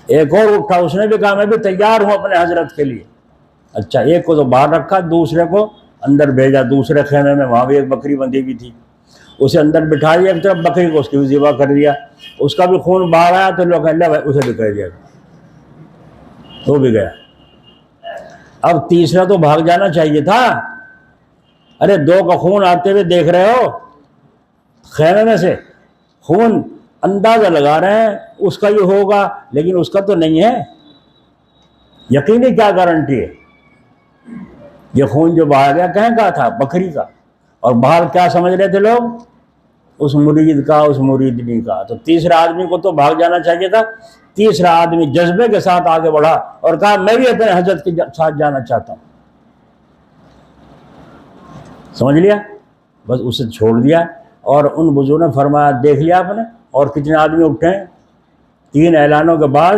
ایک اور اٹھا، اس نے بھی کہا میں بھی تیار ہوں اپنے حضرت کے لیے. اچھا، ایک کو تو باہر رکھا، دوسرے کو اندر بھیجا دوسرے خیمے میں، وہاں بھی ایک بکری بندھی ہوئی تھی، اسے اندر بٹھایا ایک طرف، بکری کو اس کی بھی ذبح کر دیا. اس کا بھی خون باہر آیا تو لوگ اللہ بھائی اسے بھی کر دیا، تو بھی گیا. اب تیسرا تو بھاگ جانا چاہیے تھا. ارے دو کا خون آتے ہوئے دیکھ رہے ہو خیمے میں سے، خون اندازہ لگا رہے ہیں اس کا یہ ہوگا، لیکن اس کا تو نہیں ہے. یقینی کیا گارنٹی ہے؟ یہ خون جو باہر گیا کہیں کا تھا؟ بکری کا. اور باہر کیا سمجھ رہے تھے لوگ؟ اس مرید کا، اس مریدنی کا. تو تیسرا آدمی کو تو بھاگ جانا چاہیے تھا. تیسرا آدمی جذبے کے ساتھ آگے بڑھا اور کہا میں بھی اپنے حضرت کے ساتھ جانا چاہتا ہوں. سمجھ لیا؟ بس اسے چھوڑ دیا. اور ان بزرگوں نے فرمایا دیکھ لیا آپ نے، اور کتنے آدمی اٹھے ہیں 3 اعلانوں کے بعد،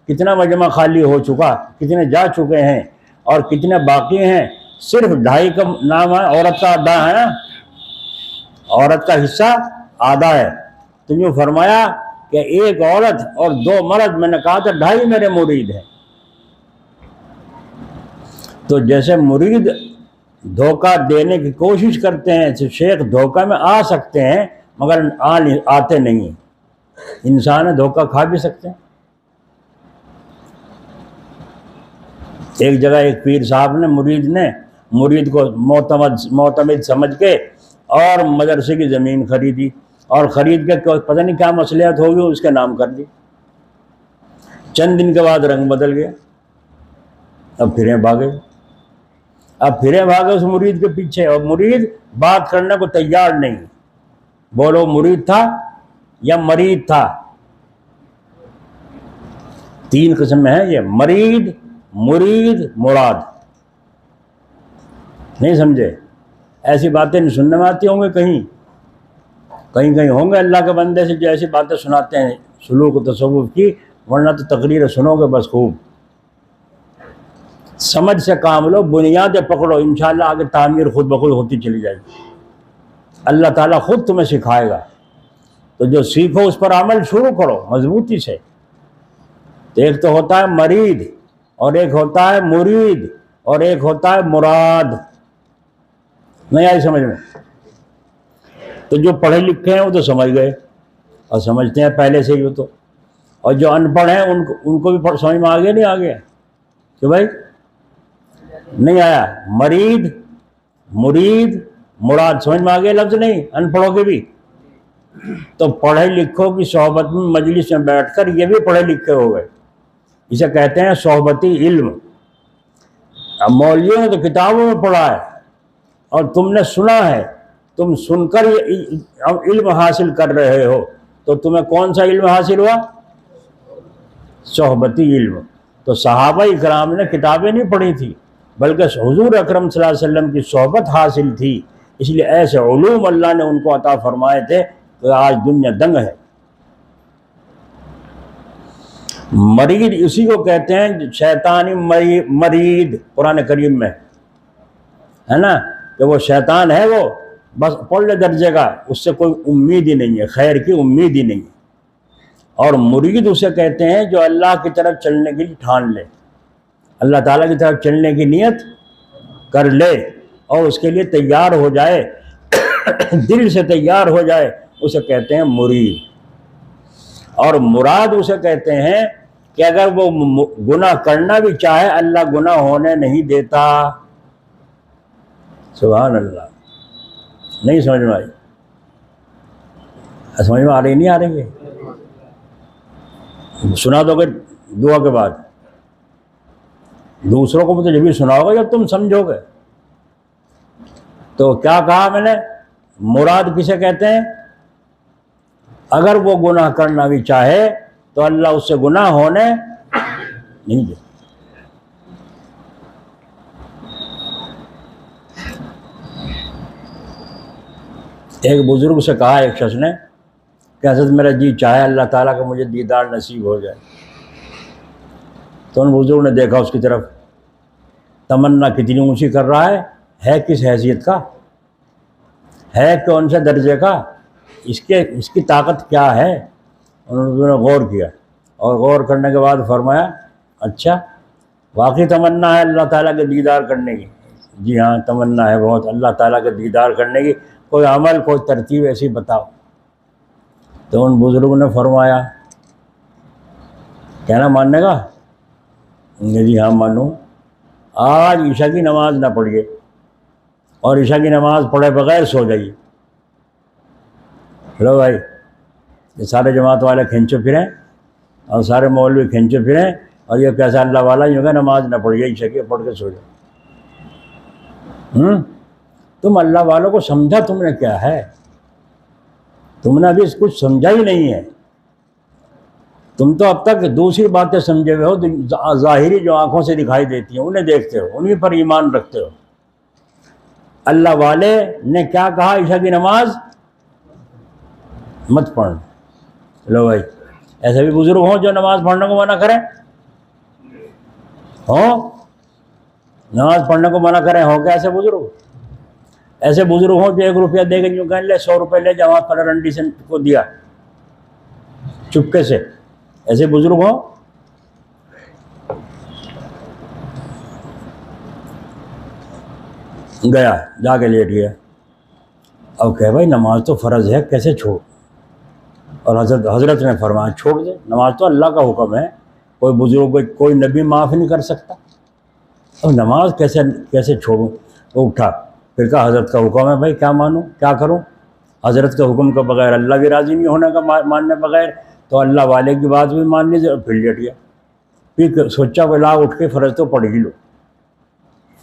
کتنا مجمع خالی ہو چکا، کتنے جا چکے ہیں اور کتنے باقی ہیں. صرف 2.5 کا نام ہے، عورت کا آدھا ہے نا، عورت کا حصہ آدھا ہے. تو یوں فرمایا کہ ایک عورت اور 2 مرد، میں نے کہا تھا 2.5 میرے مرید ہیں. تو جیسے مرید دھوکہ دینے کی کوشش کرتے ہیں، تو شیخ دھوکہ میں آ سکتے ہیں مگر آتے نہیں. انسان دھوکہ کھا بھی سکتے ہیں. ایک جگہ ایک پیر صاحب نے مرید کو معتمد سمجھ کے اور مدرسے کی زمین خریدی، اور خرید کے پتہ نہیں کیا مصلحت ہوگی اس کے نام کر دی. چند دن کے بعد رنگ بدل گیا. اب پھریں بھاگے اس مرید کے پیچھے، اور مرید بات کرنے کو تیار نہیں. بولو مرید تھا یا مرید تھا؟ 3 قسم میں ہے یہ، مرید، مرید، مراد. نہیں سمجھے؟ ایسی باتیں نہیں سننے میں آتی ہوں گے، کہیں ہوں گے اللہ کے بندے سے جو ایسی باتیں سناتے ہیں سلوک و تصوف کی، ورنہ تو تقریر سنو گے بس خوب. سمجھ سے کام لو، بنیادیں پکڑو، انشاءاللہ آگے تعمیر خود بخود ہوتی چلی جائے گی. اللہ تعالیٰ خود تمہیں سکھائے گا. تو جو سیکھو اس پر عمل شروع کرو مضبوطی سے. تو ایک تو ہوتا ہے مرید، اور ایک ہوتا ہے مرید، اور ایک ہوتا ہے مراد. نہیں آئی سمجھ میں؟ تو جو پڑھے لکھے ہیں وہ تو سمجھ گئے اور سمجھتے ہیں پہلے سے ہی تو، اور جو ان پڑھ ہیں ان کو بھی سمجھ میں آگے نہیں آگے کہ بھائی نہیں آیا. مرید، مرید، مراد سمجھ میں آگے لفظ نہیں ان پڑھوں کے بھی. تو پڑھے لکھوں کی صحبت میں مجلس میں بیٹھ کر یہ بھی پڑھے لکھے ہو گئے. اسے کہتے ہیں صحبتی علم. اب مولویوں نے تو کتابوں میں پڑھا ہے اور تم نے سنا ہے، تم سن کر علم حاصل کر رہے ہو. تو تمہیں کون سا علم حاصل ہوا؟ صحبتی علم. تو صحابہ اکرام نے کتابیں نہیں پڑھی تھی بلکہ حضور اکرم صلی اللہ علیہ وسلم کی صحبت حاصل تھی. اس لیے ایسے علوم اللہ نے ان کو عطا فرمائے تھے کہ آج دنیا دنگ ہے. مرید اسی کو کہتے ہیں، شیطانی مرید قرآن کریم میں ہے نا، کہ وہ شیطان ہے، وہ بس پڑھ لے درجے کا، اس سے کوئی امید ہی نہیں ہے، خیر کی امید ہی نہیں ہے. اور مرید اسے کہتے ہیں جو اللہ کی طرف چلنے کے لیے ٹھان لے، اللہ تعالیٰ کی طرف چلنے کی نیت کر لے اور اس کے لیے تیار ہو جائے، دل سے تیار ہو جائے، اسے کہتے ہیں مرید. اور مراد اسے کہتے ہیں کہ اگر وہ گناہ کرنا بھی چاہے اللہ گناہ ہونے نہیں دیتا. سبحان اللہ. نہیں سمجھ میں آئی؟ سمجھ میں آ رہی نہیں آ رہی ہے؟ سنا دو گے دعا کے بعد، دوسروں کو بھی تو جب سناؤ گے جب تم سمجھو گے۔ تو کیا کہا میں نے؟ مراد کسے کہتے ہیں؟ اگر وہ گناہ کرنا بھی چاہے تو اللہ اس سے گناہ ہونے نہیں دے۔ ایک بزرگ سے کہا ایک شخص نے کہ حضرت میرا جی چاہے اللہ تعالیٰ کا مجھے دیدار نصیب ہو جائے۔ تو ان بزرگ نے دیکھا اس کی طرف، تمنا کتنی اونچی کر رہا ہے کس حیثیت کا، ہے کون سے درجے کا، اس کی طاقت کیا ہے۔ انہوں نے غور کیا، اور غور کرنے کے بعد فرمایا اچھا واقعی تمنا ہے اللہ تعالیٰ کے دیدار کرنے کی؟ جی ہاں تمنا ہے بہت اللہ تعالیٰ کے دیدار کرنے کی، کوئی عمل کوئی ترتیب ایسی بتاؤ۔ تو ان بزرگوں نے فرمایا کہنا ماننے کا؟ جی ہاں مانوں۔ آج عشاء کی نماز نہ پڑھیے اور عشاء کی نماز پڑھے بغیر سو جائیے۔ لو بھائی، یہ سارے جماعت والے کھینچے پھریں اور سارے مولوی کھینچے پھریں، اور یہ کیسا اللہ والا یوں کہ نماز نہ پڑھیے عشاء کی، پڑھ کے سو جائے۔ تم اللہ والوں کو سمجھا تم نے کیا ہے؟ تم نے ابھی کچھ سمجھا ہی نہیں ہے۔ تم تو اب تک دوسری باتیں سمجھے ہوئے ہو، ظاہری جو آنکھوں سے دکھائی دیتی ہیں انہیں دیکھتے ہو، انہیں پر ایمان رکھتے ہو۔ اللہ والے نے کیا کہا؟ عشاء کی نماز مت پڑھنا۔ لو بھائی، ایسے بھی بزرگ ہوں جو نماز پڑھنے کو منع کریں، ہوں نماز پڑھنے کو منع کریں، ہوں کیا ایسے بزرگ؟ ایسے بزرگ ہوں جو 1 روپیہ دے کے یوں کہیں لے 100 روپے لے جا، وہاں پر رنڈی سے کو دیا چپکے سے، ایسے بزرگ ہوں؟ گیا جا کے لیٹ گیا، اب کہ بھائی نماز تو فرض ہے کیسے چھوڑ؟ اور حضرت نے فرمایا چھوڑ دے، نماز تو اللہ کا حکم ہے، کوئی بزرگ کوئی نبی معاف نہیں کر سکتا، اب نماز کیسے چھوڑوں؟ وہ اٹھا، پھر کہا حضرت کا حکم ہے بھائی کیا مانوں کیا کروں؟ حضرت کے حکم کے بغیر اللہ بھی راضی نہیں ہونے کا، ماننے بغیر تو اللہ والے کی بات بھی ماننی ضرور۔ پھر لیٹ گیا، پھر سوچا بلا اٹھ کے فرض تو پڑھ ہی لو،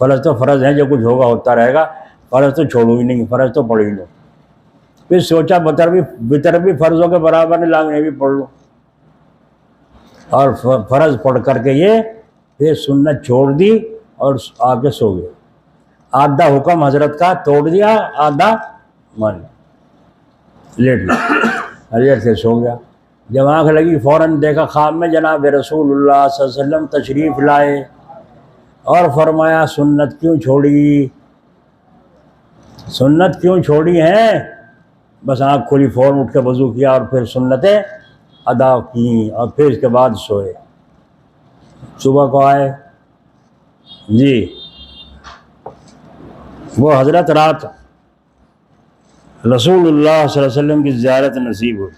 فرض تو فرض ہے، جو کچھ ہوگا ہوتا رہے گا، فرض تو چھوڑو ہی نہیں، فرض تو پڑھ ہی لو۔ پھر سوچا وتر بھی فرضوں کے برابر نہیں، لاؤں یہ بھی پڑھ لو، اور فرض پڑھ کر کے یہ پھر سنت چھوڑ دی اور آ کے سو گیا۔ آدھا حکم حضرت کا توڑ دیا، آدھا مان لیٹ لیا، حضرت سے سو گیا۔ جب آنکھ لگی فوراً دیکھا خواب میں جناب رسول اللہ صلی اللہ علیہ وسلم تشریف لائے اور فرمایا سنت کیوں چھوڑی؟ سنت کیوں چھوڑی ہیں؟ بس آنکھ کھلی فوراً اٹھ کے وضو کیا اور پھر سنتیں ادا کیں اور پھر اس کے بعد سوئے۔ صبح کو آئے، جی وہ حضرت رات رسول اللہ صلی اللہ علیہ وسلم کی زیارت نصیب ہوئی،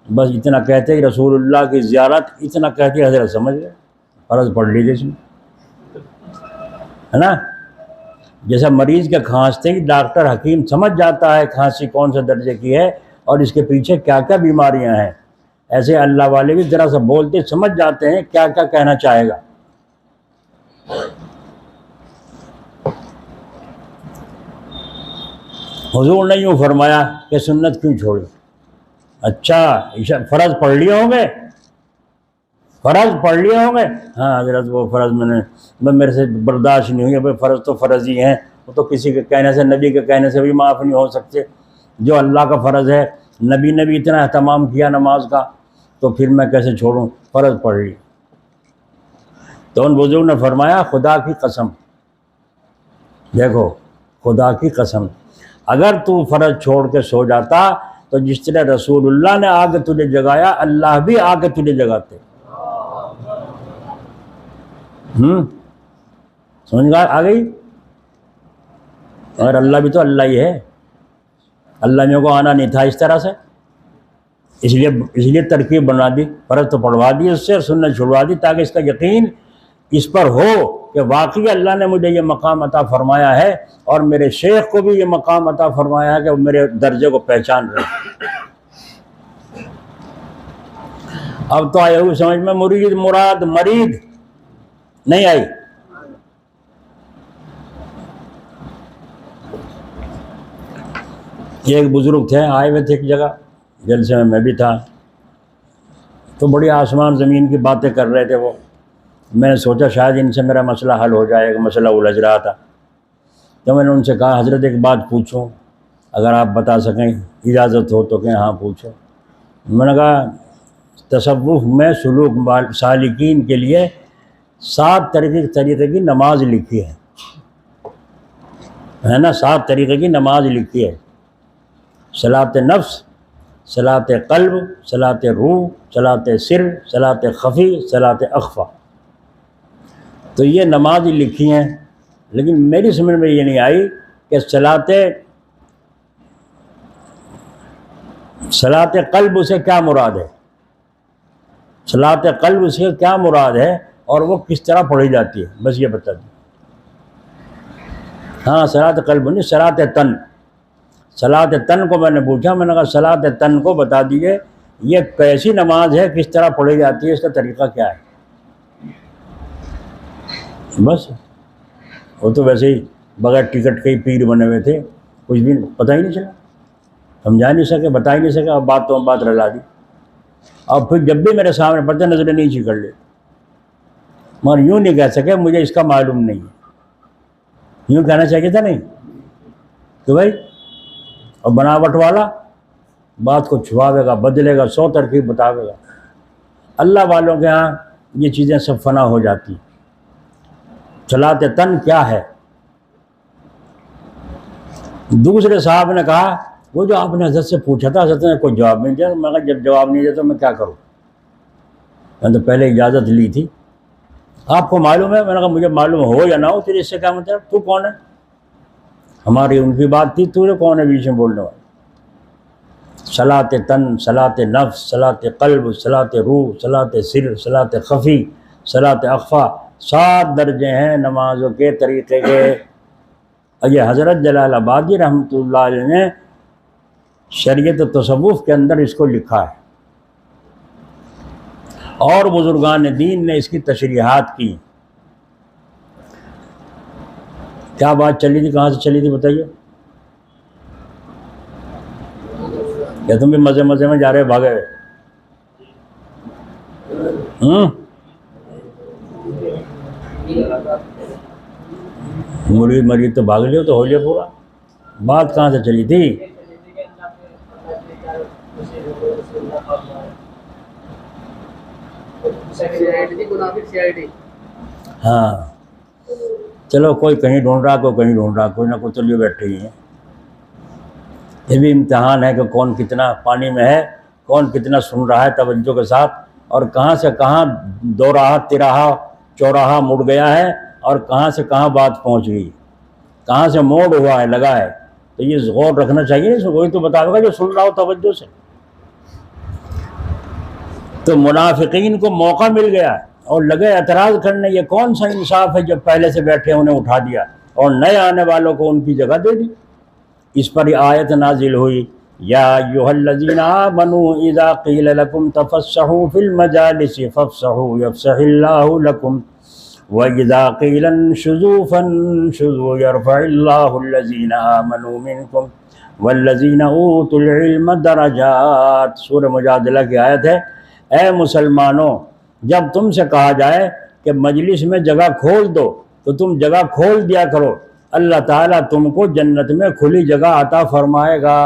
بس اتنا کہتے ہی رسول اللہ کی زیارت، اتنا کہتے ہی حضرت سمجھ گئے فرض پڑھ لیجیے اس میں، ہے نا؟ جیسا مریض کے کھانستے ہی ڈاکٹر حکیم سمجھ جاتا ہے کھانسی کون سے درجے کی ہے اور اس کے پیچھے کیا کیا بیماریاں ہیں، ایسے اللہ والے بھی ذرا سا بولتے سمجھ جاتے ہیں کیا کیا کہنا چاہے گا۔ حضور نے یوں فرمایا کہ سنت کیوں چھوڑی؟ اچھا فرض پڑھ لیے ہوں گے؟ فرض پڑھ لیے ہوں گے؟ ہاں حضرت وہ فرض میرے سے برداشت نہیں ہوئی، بھائی فرض تو فرض ہی ہیں، وہ تو کسی کے کہنے سے، نبی کے کہنے سے بھی معاف نہیں ہو سکتے، جو اللہ کا فرض ہے، نبی نے بھی اتنا اہتمام کیا نماز کا، تو پھر میں کیسے چھوڑوں؟ فرض پڑھ لی۔ تو ان بزرگ نے فرمایا خدا کی قسم، دیکھو خدا کی قسم، اگر تو فرض چھوڑ کے سو جاتا تو جس طرح رسول اللہ نے آ کے تجھے جگایا، اللہ بھی آ کے تجھے جگاتے۔ سمجھ آ گئی؟ اور اللہ بھی تو اللہ ہی ہے، اللہ میرے کو آنا نہیں تھا اس طرح سے، اس لیے ترکیب بنا دی، فرض تو پڑھوا دی اس سے اور سنت چھڑوا دی، تاکہ اس کا یقین اس پر ہو کہ واقعی اللہ نے مجھے یہ مقام عطا فرمایا ہے اور میرے شیخ کو بھی یہ مقام عطا فرمایا ہے کہ وہ میرے درجے کو پہچان رہے۔ اب تو آئے ہوئی سمجھ میں مرید مراد مرید نہیں آئی. ایک بزرگ تھے آئے ہوئے تھے ایک جگہ جلسے میں بھی تھا، تو بڑی آسمان زمین کی باتیں کر رہے تھے وہ. میں نے سوچا شاید ان سے میرا مسئلہ حل ہو جائے گا، مسئلہ الجھ رہا تھا. تو میں نے ان سے کہا حضرت ایک بات پوچھوں، اگر آپ بتا سکیں اجازت ہو تو کہ ہاں پوچھو. میں نے کہا تصوف میں سلوک سالکین کے لیے 7 طریقے کی نماز لکھی ہے نا، 7 طریقے کی نماز لکھی ہے. صلاۃ نفس، صلاۃ قلب، صلاۃ روح، صلاۃ سر، صلاۃ خفی، صلاۃ اخفا. تو یہ نماز لکھی ہیں، لیکن میری سمجھ میں یہ نہیں آئی کہ صلاۃ قلب سے کیا مراد ہے، صلاۃ قلب سے کیا مراد ہے اور وہ کس طرح پڑھی جاتی ہے، بس یہ بتا دیں. ہاں صلاۃ قلب نہیں، صلاۃ تن. صلاۃ تن کو میں نے پوچھا، میں نے کہا صلاۃ تن کو بتا دیجئے یہ کیسی نماز ہے، کس طرح پڑھی جاتی ہے، اس کا طریقہ کیا ہے. بس وہ تو ویسے ہی بغیر ٹکٹ کے ہی پیر بنے ہوئے تھے، کچھ بھی پتہ ہی نہیں چلا، سمجھا نہیں سکے، بتا ہی نہیں سکے، اب بات رلا دی. اور پھر جب بھی میرے سامنے پڑھتے نظریں نیچی کر لے، مگر یوں نہیں کہہ سکے مجھے اس کا معلوم نہیں ہے. یوں کہنا چاہیے تھا نہیں تو بھائی، اور بناوٹ والا بات کو چھپاوے گا، بدلے گا، 100 ترکیب بتاوے گا. اللہ والوں کے ہاں یہ چیزیں سب فنا ہو جاتی. صلاۃ تن کیا ہے؟ دوسرے صاحب نے کہا وہ جو آپ نے حضرت سے پوچھا تھا، حضرت نے کوئی جواب نہیں دیا. میں کہا جب جواب نہیں دیا تو میں کیا کروں، میں تو پہلے اجازت لی تھی. آپ کو معلوم ہے؟ میں نے کہا مجھے معلوم ہو یا نہ ہو تیرے اس سے کیا مطلب، تو کون ہے؟ ہماری ان کی بات تھی، تو کون ہے بیچ میں بولنے والا؟ صلاۃ تن، صلاۃ نفس، صلاۃ قلب، صلاۃ روح، صلاۃ سر، صلاۃ خفی، صلاۃ اخفا. 7 درجے ہیں نمازوں کے طریقے کے. یہ حضرت جلال آبادی رحمۃ اللہ علیہ نے شریعت و تصوف کے اندر اس کو لکھا ہے، اور بزرگان دین نے اس کی تشریحات کی. کیا بات چلی تھی، کہاں سے چلی تھی بتائیے؟ یا تم بھی مزے میں جا رہے بھاگے مرید تو بھاگ لیو تو ہو لیا پورا. بات کہاں سے چلی تھی؟ ہاں چلو، کوئی کہیں ڈھونڈ رہا، کوئی کہیں ڈھونڈ رہا، کوئی نہ کوئی تو لیے بیٹھے ہی ہیں. یہ بھی امتحان ہے کہ کون کتنا پانی میں ہے، کون کتنا سن رہا ہے توجہ کے ساتھ، اور کہاں سے کہاں دو راہ تراہا چوراہا مڑ گیا ہے، اور کہاں سے کہاں بات پہنچ گئی، کہاں سے موڑ ہوا ہے، لگا ہے. تو یہ غور رکھنا چاہیے. وہی تو بتاؤ گا جو سن رہا ہو توجہ سے. تو منافقین کو موقع مل گیا اور لگے اعتراض کرنے، یہ کون سا انصاف ہے جب پہلے سے بیٹھے انہیں اٹھا دیا اور نئے آنے والوں کو ان کی جگہ دے دی. اس پر آیت نازل ہوئی، یا ایھا الذین آمنوا اذا قیل لکم تفسحوا فی المجالس فافسحوا یفسح اللہ لکم وَإِذَا قِيلَ انشُزُوا فَانشُزُوا يَرْفَعِ اللَّهُ الَّذِينَ آمَنُوا مِنكُمْ وَالَّذِينَ أُوتُوا الْعِلْمَ دَرَجَاتٍ. سورہ مجادلہ کی آیت ہے. اے مسلمانوں، جب تم سے کہا جائے کہ مجلس میں جگہ کھول دو تو تم جگہ کھول دیا کرو، اللہ تعالیٰ تم کو جنت میں کھلی جگہ عطا فرمائے گا.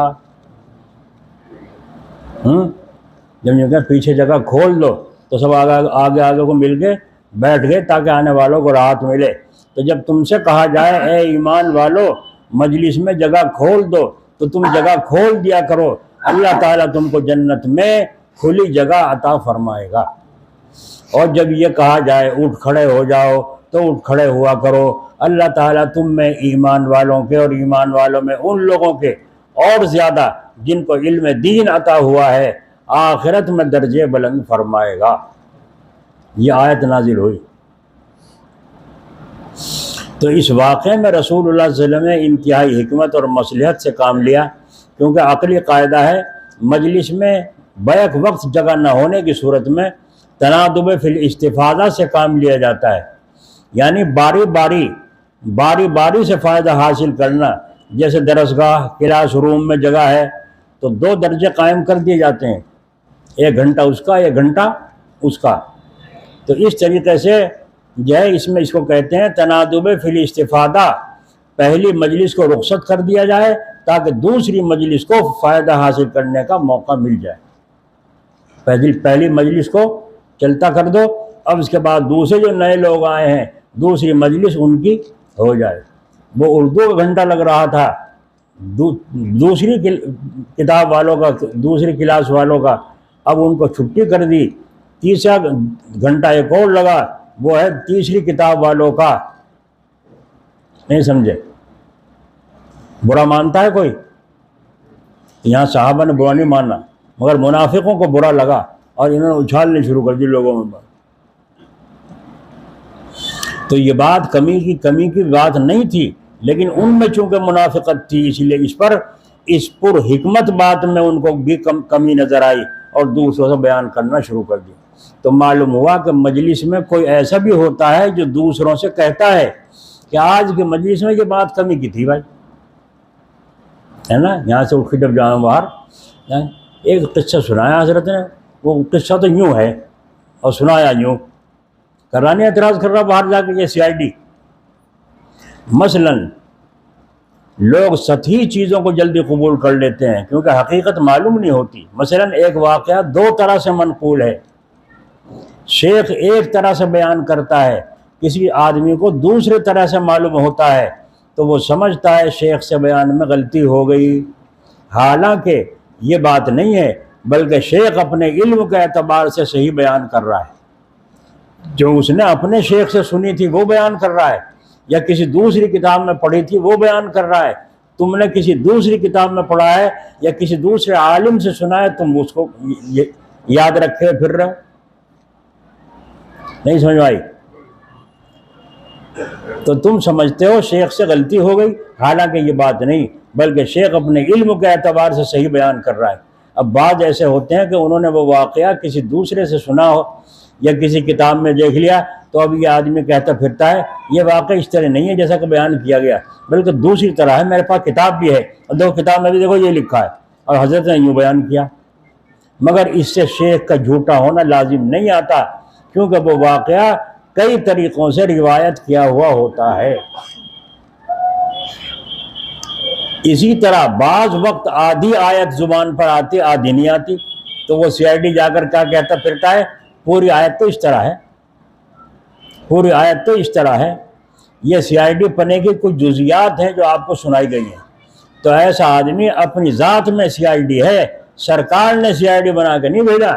جب یہ کہ پیچھے جگہ کھول دو تو سب آگے کو مل کے بیٹھ گئے تاکہ آنے والوں کو راحت ملے. تو جب تم سے کہا جائے اے ایمان والو مجلس میں جگہ کھول دو تو تم جگہ کھول دیا کرو، اللہ تعالیٰ تم کو جنت میں کھلی جگہ عطا فرمائے گا. اور جب یہ کہا جائے اٹھ کھڑے ہو جاؤ تو اٹھ کھڑے ہوا کرو، اللہ تعالیٰ تم میں ایمان والوں کے اور ایمان والوں میں ان لوگوں کے اور زیادہ جن کو علم دین عطا ہوا ہے آخرت میں درجے بلند فرمائے گا. یہ آیت نازل ہوئی. تو اس واقعے میں رسول اللہ صلی اللہ علیہ وسلم نے انتہائی حکمت اور مصلحت سے کام لیا، کیونکہ عقلی قاعدہ ہے مجلس میں بیک وقت جگہ نہ ہونے کی صورت میں تنادب فی الاستفادہ سے کام لیا جاتا ہے، یعنی باری باری سے فائدہ حاصل کرنا۔ جیسے درسگاہ، کلاس روم میں جگہ ہے تو 2 درجے قائم کر دیے جاتے ہیں، 1 گھنٹہ اس کا، 1 گھنٹہ اس کا۔ تو اس طریقے سے جو ہے اس کو کہتے ہیں تنادب فی الاستفادہ۔ پہلی مجلس کو رخصت کر دیا جائے تاکہ دوسری مجلس کو فائدہ حاصل کرنے کا موقع مل جائے۔ پہلی مجلس کو چلتا کر دو، اب اس کے بعد دوسرے جو نئے لوگ آئے ہیں دوسری مجلس ان کی ہو جائے۔ وہ اردو کا گھنٹہ لگ رہا تھا دوسری کتاب والوں کا، دوسری کلاس والوں کا، اب ان کو چھٹی کر دی، تیسرا گھنٹہ ایک اور لگا، وہ ہے تیسری کتاب والوں کا۔ نہیں سمجھے؟ برا مانتا ہے کوئی؟ یہاں صحابہ نے برا نہیں مانا، مگر منافقوں کو برا لگا اور انہوں نے اچھالنے شروع کر دی لوگوں میں۔ تو یہ بات کمی کی بات نہیں تھی، لیکن ان میں چونکہ منافقت تھی اس لیے اس پر حکمت بات میں ان کو بھی کمی نظر آئی اور دوسروں سے بیان کرنا شروع کر دیا۔ تو معلوم ہوا کہ مجلس میں کوئی ایسا بھی ہوتا ہے جو دوسروں سے کہتا ہے کہ آج کی مجلس میں یہ بات کمی کی تھی بھائی، ہے نا؟ یہاں سے اٹھ کے جب جاؤں باہر، ایک قصہ سنایا حضرت نے، وہ قصہ تو یوں ہے اور سنایا یوں، کرانی اعتراض کر رہا باہر جا کے یہ CID۔ مثلاً لوگ سطحی چیزوں کو جلدی قبول کر لیتے ہیں کیونکہ حقیقت معلوم نہیں ہوتی۔ مثلاً ایک واقعہ 2 طرح سے منقول ہے، شیخ ایک طرح سے بیان کرتا ہے، کسی آدمی کو دوسرے طرح سے معلوم ہوتا ہے تو وہ سمجھتا ہے شیخ سے بیان میں غلطی ہو گئی، حالانکہ یہ بات نہیں ہے، بلکہ شیخ اپنے علم کے اعتبار سے صحیح بیان کر رہا ہے، جو اس نے اپنے شیخ سے سنی تھی وہ بیان کر رہا ہے، یا کسی دوسری کتاب میں پڑھی تھی وہ بیان کر رہا ہے۔ تم نے کسی دوسری کتاب میں پڑھا ہے یا کسی دوسرے عالم سے سنا ہے، تم اس کو یاد رکھے پھر رہے ہو۔ نہیں سمجھ آئی؟ تو تم سمجھتے ہو شیخ سے غلطی ہو گئی، حالانکہ یہ بات نہیں، بلکہ شیخ اپنے علم کے اعتبار سے صحیح بیان کر رہا ہے۔ اب بعض ایسے ہوتے ہیں کہ انہوں نے وہ واقعہ کسی دوسرے سے سنا ہو یا کسی کتاب میں دیکھ لیا، تو اب یہ آدمی کہتا پھرتا ہے یہ واقعہ اس طرح نہیں ہے جیسا کہ بیان کیا گیا، بلکہ دوسری طرح ہے، میرے پاس کتاب بھی ہے اور دیکھو کتاب میں بھی دیکھو یہ لکھا ہے اور حضرت نے یوں بیان کیا۔ مگر اس سے شیخ کا جھوٹا ہونا لازم نہیں آتا، کیونکہ وہ واقعہ کئی طریقوں سے روایت کیا ہوا ہوتا ہے۔ اسی طرح بعض وقت آدھی آیت زبان پر آتی آدھی نہیں آتی، تو وہ CID جا کر کیا کہتا پھرتا ہے پوری آیت تو اس طرح ہے، پوری آیت تو اس طرح ہے۔ یہ CID پنے کی کچھ جزیات ہیں جو آپ کو سنائی گئی ہیں۔ تو ایسا آدمی اپنی ذات میں CID ہے، سرکار نے CID بنا کے نہیں بھیجا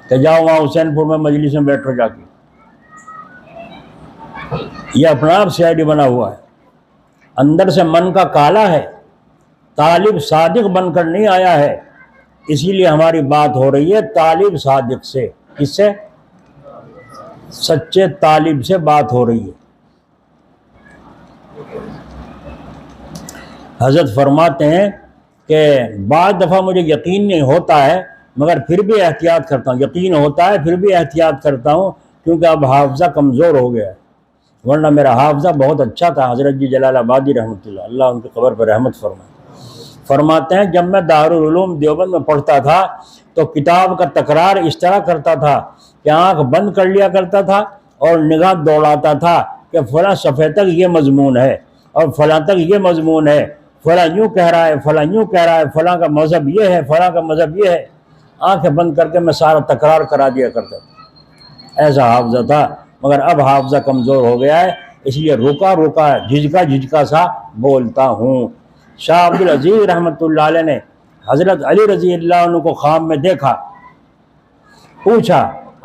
کہ جاؤ وہاں حسین پور میں مجلس میں بیٹھو جا کے، یہ اپنا آپ CID بنا ہوا ہے، اندر سے من کا کالا ہے، طالب صادق بن کر نہیں آیا ہے۔ اسی لیے ہماری بات ہو رہی ہے طالب صادق سے، کس سے؟ سچے طالب سے بات ہو رہی ہے۔ حضرت فرماتے ہیں کہ بعض دفعہ مجھے یقین نہیں ہوتا ہے مگر پھر بھی احتیاط کرتا ہوں، یقین ہوتا ہے پھر بھی احتیاط کرتا ہوں، کیونکہ اب حافظہ کمزور ہو گیا ہے، ورنہ میرا حافظہ بہت اچھا تھا۔ حضرت جی جلال آبادی رحمۃ اللہ، اللہ ان کی قبر پر رحمت فرمائے، فرماتے ہیں جب میں دارالعلوم دیوبند میں پڑھتا تھا تو کتاب کا تکرار اس طرح کرتا تھا کہ آنکھ بند کر لیا کرتا تھا اور نگاہ دوڑاتا تھا کہ فلاں صفحے تک یہ مضمون ہے اور فلاں تک یہ مضمون ہے، فلاں یوں کہہ رہا ہے، فلاں یوں کہہ رہا ہے، فلاں کا مذہب یہ ہے، فلاں کا مذہب یہ ہے۔ آنکھیں بند کر کے میں سارا تکرار کرا دیا کرتا تھا، ایسا حافظہ تھا۔ مگر اب حافظہ کمزور ہو گیا ہے، اس لیے رکا رکا جھجکا سا بولتا ہوں۔ شاہ عبدالعزیز رحمۃ اللہ علیہ نے حضرت علی رضی اللہ عنہ کو خواب میں دیکھا، پوچھا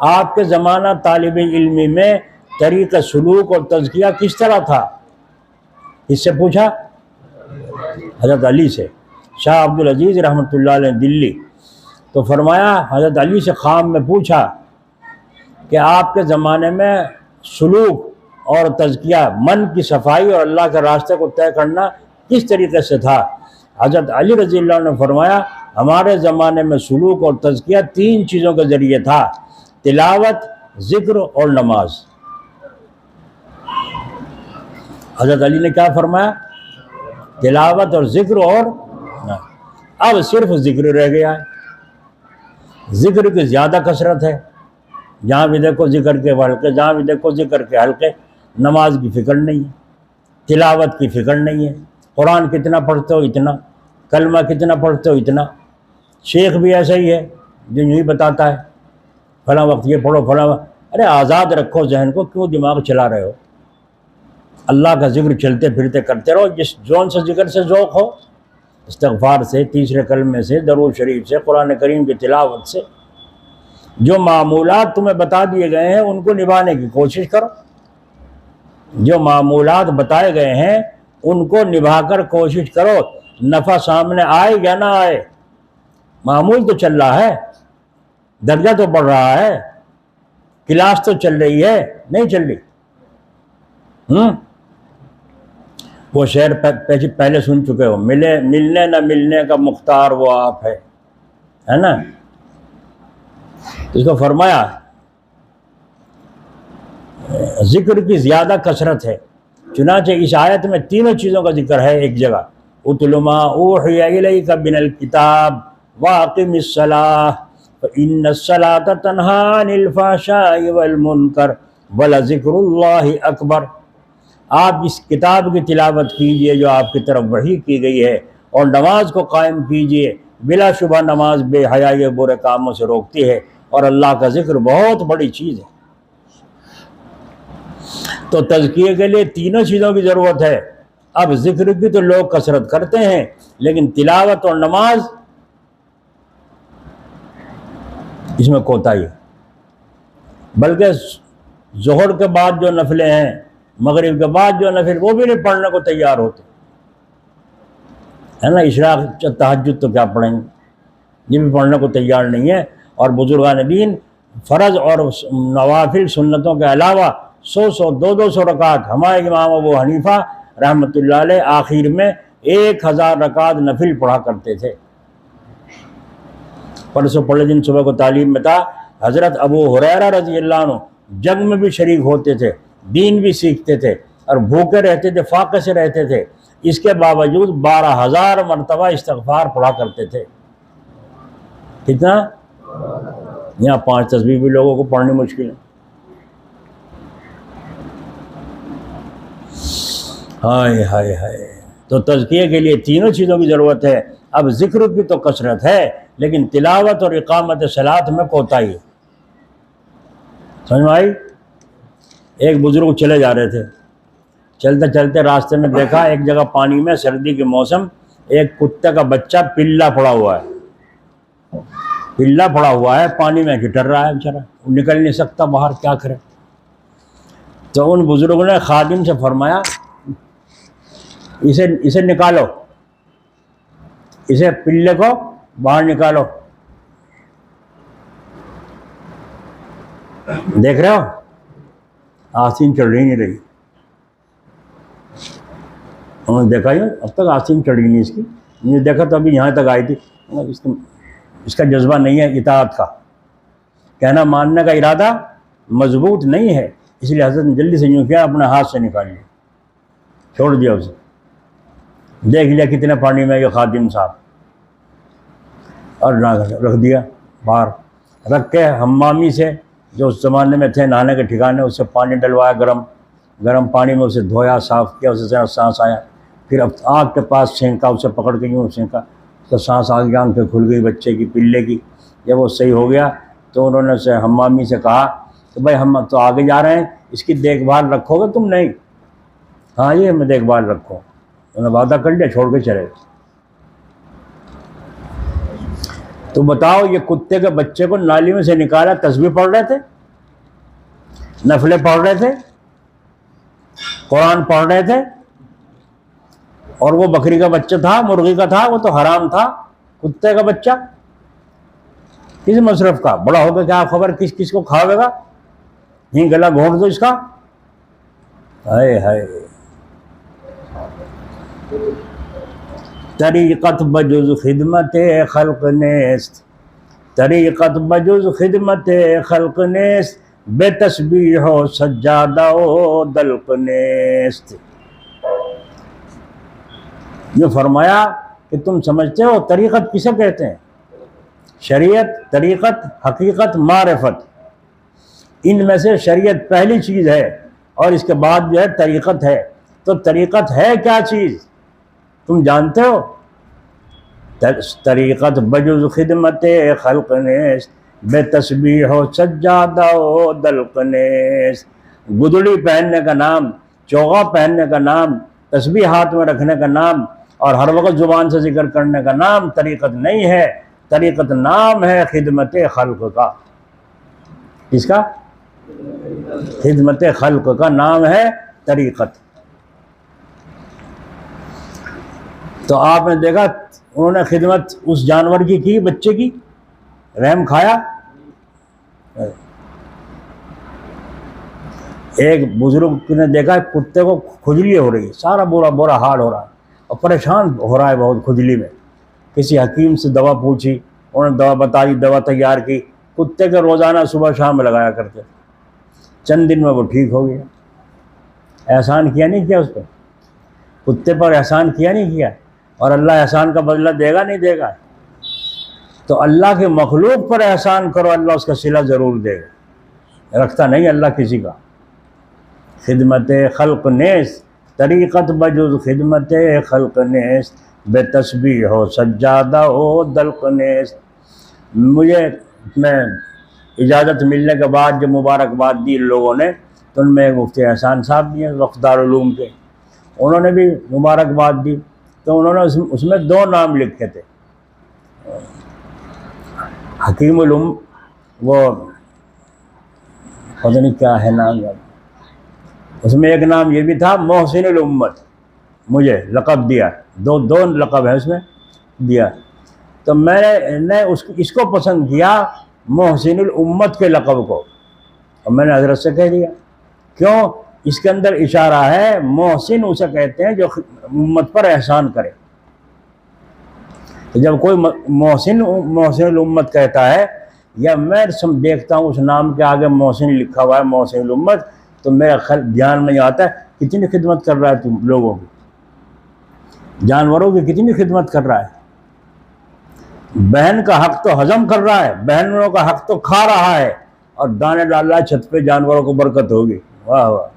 آپ کے زمانہ طالب علمی میں طریق سلوک اور تزکیہ کس طرح تھا؟ اس سے پوچھا؟ حضرت علی سے۔ شاہ عبدالعزیز رحمۃ اللہ علیہ دلی، تو فرمایا حضرت علی سے خواب میں پوچھا کہ آپ کے زمانے میں سلوک اور تزکیہ، من کی صفائی اور اللہ کے راستے کو طے کرنا کس طریقے سے تھا؟ حضرت علی رضی اللہ عنہ نے فرمایا ہمارے زمانے میں سلوک اور تزکیہ 3 چیزوں کے ذریعے تھا، تلاوت، ذکر اور نماز۔ حضرت علی نے کیا فرمایا؟ تلاوت اور ذکر اور اب صرف ذکر رہ گیا ہے، ذکر کی زیادہ کثرت ہے، جہاں بھی دیکھو ذکر کے حلقے، جہاں بھی دیکھو ذکر کے حلقے، نماز کی فکر نہیں ہے، تلاوت کی فکر نہیں ہے، قرآن کتنا پڑھتے ہو اتنا، کلمہ کتنا پڑھتے ہو اتنا، شیخ بھی ایسا ہی ہے جو یوں ہی بتاتا ہے فلاں وقت یہ پڑھو فلاں وقت۔ ارے آزاد رکھو ذہن کو، کیوں دماغ چلا رہے ہو؟ اللہ کا ذکر چلتے پھرتے کرتے رہو، جس جون سے ذکر سے ذوق ہو، استغفار سے، تیسرے کلمے سے، درود شریف سے، قرآن کریم کی تلاوت سے، جو معمولات تمہیں بتا دیے گئے ہیں ان کو نبھانے کی کوشش کرو، جو معمولات بتائے گئے ہیں ان کو نبھا کر کوشش کرو، نفع سامنے آئے یا نہ آئے، معمول تو چل رہا ہے، درجہ تو بڑھ رہا ہے، کلاس تو چل رہی ہے، نہیں چل رہی۔ وہ شعر پہلے سن چکے ہو، ملنے نہ ملنے کا مختار وہ آپ ہے نا؟ اس کو فرمایا ذکر کی زیادہ کثرت ہے، چنانچہ اس آیت میں 3 چیزوں کا ذکر ہے ایک جگہ، اتل ما اوحی الیک من الکتاب واقم الصلاۃ فإن الصلاۃ تنہی عن الفحشاء والمنکر ولذکر اللہ اکبر۔ آپ اس کتاب کی تلاوت کیجئے جو آپ کی طرف وحی کی گئی ہے، اور نماز کو قائم کیجئے، بلا شبہ نماز بے حیائی برے کاموں سے روکتی ہے، اور اللہ کا ذکر بہت بڑی چیز ہے۔ تو تزکیے کے لیے 3 چیزوں کی ضرورت ہے۔ اب ذکر کی تو لوگ کثرت کرتے ہیں، لیکن تلاوت اور نماز اس میں کوتاہی ہے، بلکہ ظہر کے بعد جو نفلیں ہیں، مغرب کے بعد جو نفل، وہ بھی نہیں پڑھنے کو تیار ہوتے، ہے نا؟ اشراق تہجد تو کیا پڑھیں گے، یہ بھی پڑھنے کو تیار نہیں ہے۔ اور بزرگان دین فرض اور نوافل سنتوں کے علاوہ 100 200 رکعت، ہمارے امام ابو حنیفہ رحمۃ اللہ علیہ آخر میں 1000 رکعت نفل پڑھا کرتے تھے۔ پرسوں پڑھے دن صبح کو تعلیم میں تھا، حضرت ابو ہریرہ رضی اللہ عنہ جنگ میں بھی شریک ہوتے تھے، دین بھی سیکھتے تھے، اور بھوکے رہتے تھے، فاقے سے رہتے تھے، اس کے باوجود 12000 مرتبہ استغفار پڑھا کرتے تھے۔ کتنا؟ یہاں 5 تسبیح بھی لوگوں کو پڑھنی مشکل ہے۔ ہائے ہائے ہائے۔ تو تزکیے کے لیے 3 چیزوں کی ضرورت ہے۔ اب ذکر کی تو کثرت ہے، لیکن تلاوت اور اقامت صلاۃ میں کوتاہی ہے۔ سمجھ میں آئی؟ ایک بزرگ چلے جا رہے تھے، چلتے چلتے راستے میں دیکھا ایک جگہ پانی میں، سردی کے موسم، ایک کتے کا بچہ پلا پڑا ہوا ہے، پلا پڑا ہوا ہے، پانی میں گٹر رہا ہے بیچارہ، وہ نکل نہیں سکتا باہر، کیا کرے؟ تو ان بزرگوں نے خادم سے فرمایا اسے نکالو، اسے پلے کو باہر نکالو۔ دیکھ رہے ہو آستین چڑھ رہی نہیں رہی، انہوں نے دیکھا ہی اب تک آستین چڑھ نہیں اس کی، میں نے دیکھا تو ابھی یہاں تک آئی تھی۔ اس کا جذبہ نہیں ہے اطاعت کا، کہنا ماننے کا ارادہ مضبوط نہیں ہے، اس لیے حضرت نے جلدی سے یوں کیا، اپنے ہاتھ سے نکال لیا، چھوڑ دیا اسے۔ دیکھ لیا کتنے پانی میں یہ خادم صاحب، اور رکھ دیا باہر، رکھ کے حمامی سے جو اس زمانے میں تھے نہانے کے ٹھکانے، اس سے پانی ڈلوایا، گرم پانی میں اسے دھویا، صاف کیا، اسے ذرا سانس آیا، پھر اب آنکھ کے پاس چھینکا، اسے پکڑ کے یوں چھینکا، اس کا سانس آ گیا، آنکھیں کھل گئی بچے کی، پلے کی۔ جب وہ صحیح ہو گیا تو انہوں نے اسے حمامی سے کہا کہ بھائی ہم تو آگے جا رہے ہیں، اس کی دیکھ بھال رکھو گے تم؟ نہیں، ہاں یہ میں دیکھ بھال رکھو۔ انہوں نے وعدہ کر لیا، چھوڑ کے چلے۔ تو بتاؤ یہ کتے کے بچے کو نالی میں سے نکالا، تسبیح پڑھ رہے تھے، نفلیں پڑھ رہے تھے، قرآن پڑھ رہے تھے، اور وہ بکری کا بچہ تھا، مرغی کا تھا، وہ تو حرام تھا، کتے کا بچہ کس مصرف کا؟ بڑا ہو کے کیا خبر کس کس کو کھاوے گا، ہی گلا گھونٹ دو اس کا۔ ہائے ہائے۔ طریقت بجز خدمت خلق نیست، طریقت بجز خدمت خلق نیست، بے تسبیح و سجادہ و دلق نیست۔ یہ فرمایا کہ تم سمجھتے ہو طریقت کسے کہتے ہیں؟ شریعت، طریقت، حقیقت، معرفت، ان میں سے شریعت پہلی چیز ہے اور اس کے بعد جو ہے طریقت ہے۔ تو طریقت ہے کیا چیز تم جانتے ہو؟ طریقت بجز خدمت خلق نیست، بے تسبیح و سجادہ و دلق نیست۔ گدڑی پہننے کا نام، چوغا پہننے کا نام، تسبیح ہاتھ میں رکھنے کا نام اور ہر وقت زبان سے ذکر کرنے کا نام طریقت نہیں ہے۔ طریقت نام ہے خدمت خلق کا۔ کس کا؟ خدمت خلق کا نام ہے طریقت۔ تو آپ نے دیکھا انہوں نے خدمت اس جانور کی بچے کی، رحم کھایا۔ ایک بزرگ نے دیکھا کتے کو کھجلی ہو رہی ہے، سارا برا حال ہو رہا ہے اور پریشان ہو رہا ہے بہت کھجلی میں۔ کسی حکیم سے دوا پوچھی، انہوں نے دوا بتائی، دوا تیار کی، کتے کے روزانہ صبح شام لگایا کرتے، چند دن میں وہ ٹھیک ہو گیا۔ احسان کیا نہیں کیا اس پہ؟ کتے پر احسان کیا نہیں کیا؟ اور اللہ احسان کا بدلہ دے گا نہیں دے گا؟ تو اللہ کے مخلوق پر احسان کرو، اللہ اس کا صلہ ضرور دے گا، رکھتا نہیں اللہ کسی کا۔ خدمت خلق نیست، طریقت بجز خدمت خلق نیست، بے تسبیح و سجادہ و دلق نیست۔ میں اجازت ملنے کے بعد جو مبارکباد دی لوگوں نے، تو ان میں ایک مفتی احسان صاحب بھی ہیں وقف دارالعلوم کے، انہوں نے بھی مبارکباد دی۔ تو انہوں نے اس میں 2 نام لکھے تھے، حکیم الام، وہ پتہ نہیں کیا ہے نام یاد، اس میں ایک نام یہ بھی تھا محسن الامت، مجھے لقب دیا، دو لقب ہے اس میں دیا۔ تو میں نے اس کو پسند کیا، محسن الامت کے لقب کو، اور میں نے حضرت سے کہہ دیا کیوں؟ اس کے اندر اشارہ ہے محسن اسے کہتے ہیں جو امت پر احسان کرے۔ جب کوئی محسن الامت کہتا ہے، یا میں دیکھتا ہوں اس نام کے آگے محسن لکھا ہوا ہے، محسن الامت، تو میرا دھیان میں آتا ہے کتنی خدمت کر رہا ہے تم لوگوں کی، جانوروں کی کتنی خدمت کر رہا ہے، بہن کا حق تو ہضم کر رہا ہے، بہنوں کا حق تو کھا رہا ہے، اور دانے ڈال رہا ہے چھت پہ، جانوروں کو برکت ہوگی۔ واہ واہ،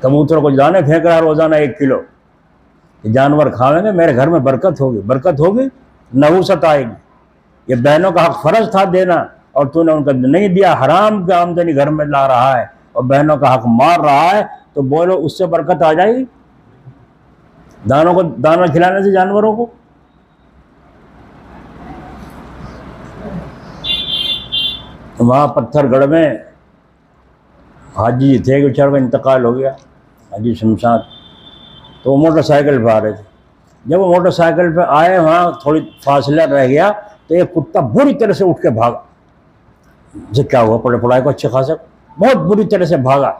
کبوتر کو دانے پھینک رہا ہے روزانہ 1 کلو، جانور کھاویں گے میرے گھر میں برکت ہوگی، برکت ہوگی، نحوست آئے گی۔ یہ بہنوں کا حق فرض تھا دینا، اور تو نے ان کا نہیں دیا، حرام کی آمدنی گھر میں لا رہا ہے اور بہنوں کا حق مار رہا ہے، تو بولو اس سے برکت آ جائے گی؟ دانا کھلانے سے جانوروں کو۔ وہاں پتھر گڑھ میں حاجی تھے، بیچارے کا انتقال ہو گیا، حاجی شمشاد، تو وہ موٹر سائیکل پہ آ رہے تھے۔ جب وہ موٹر سائیکل پہ آئے، وہاں تھوڑی فاصلہ رہ گیا، تو ایک کتا بری طرح سے اٹھ کے بھاگا۔ جی کیا ہوا؟ پڑائے کو اچھے خاصا بہت بری طرح سے بھاگا،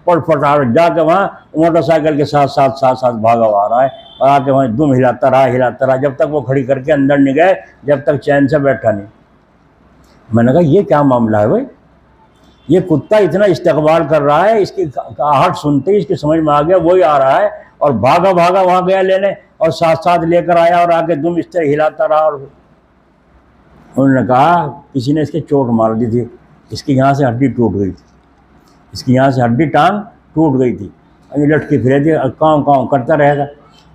پٹ جا کے وہاں موٹر سائیکل کے ساتھ بھاگا ہوا آ رہا ہے، اور آ کے وہاں دم ہلاتا رہا جب تک وہ کھڑی کر کے اندر نہیں گئے، جب تک چین سے بیٹھا نہیں۔ میں نے کہا یہ کیا معاملہ ہے بھائی؟ یہ کتا اتنا استقبال کر رہا ہے، اس کی آہٹ سنتے ہی اس کی سمجھ میں آ گیا وہی آ رہا ہے، اور بھاگا وہاں گیا لینے، اور ساتھ لے کر آیا، اور آگے دم اس طرح ہلاتا رہا۔ اور انہوں نے کہا کسی نے اس کے چوٹ مار دی تھی، اس کی یہاں سے ہڈی ٹوٹ گئی تھی، اس کی یہاں سے ہڈی ٹانگ ٹوٹ گئی تھی، یہ لٹکی پھرے تھی، کاؤں کرتا رہے گا۔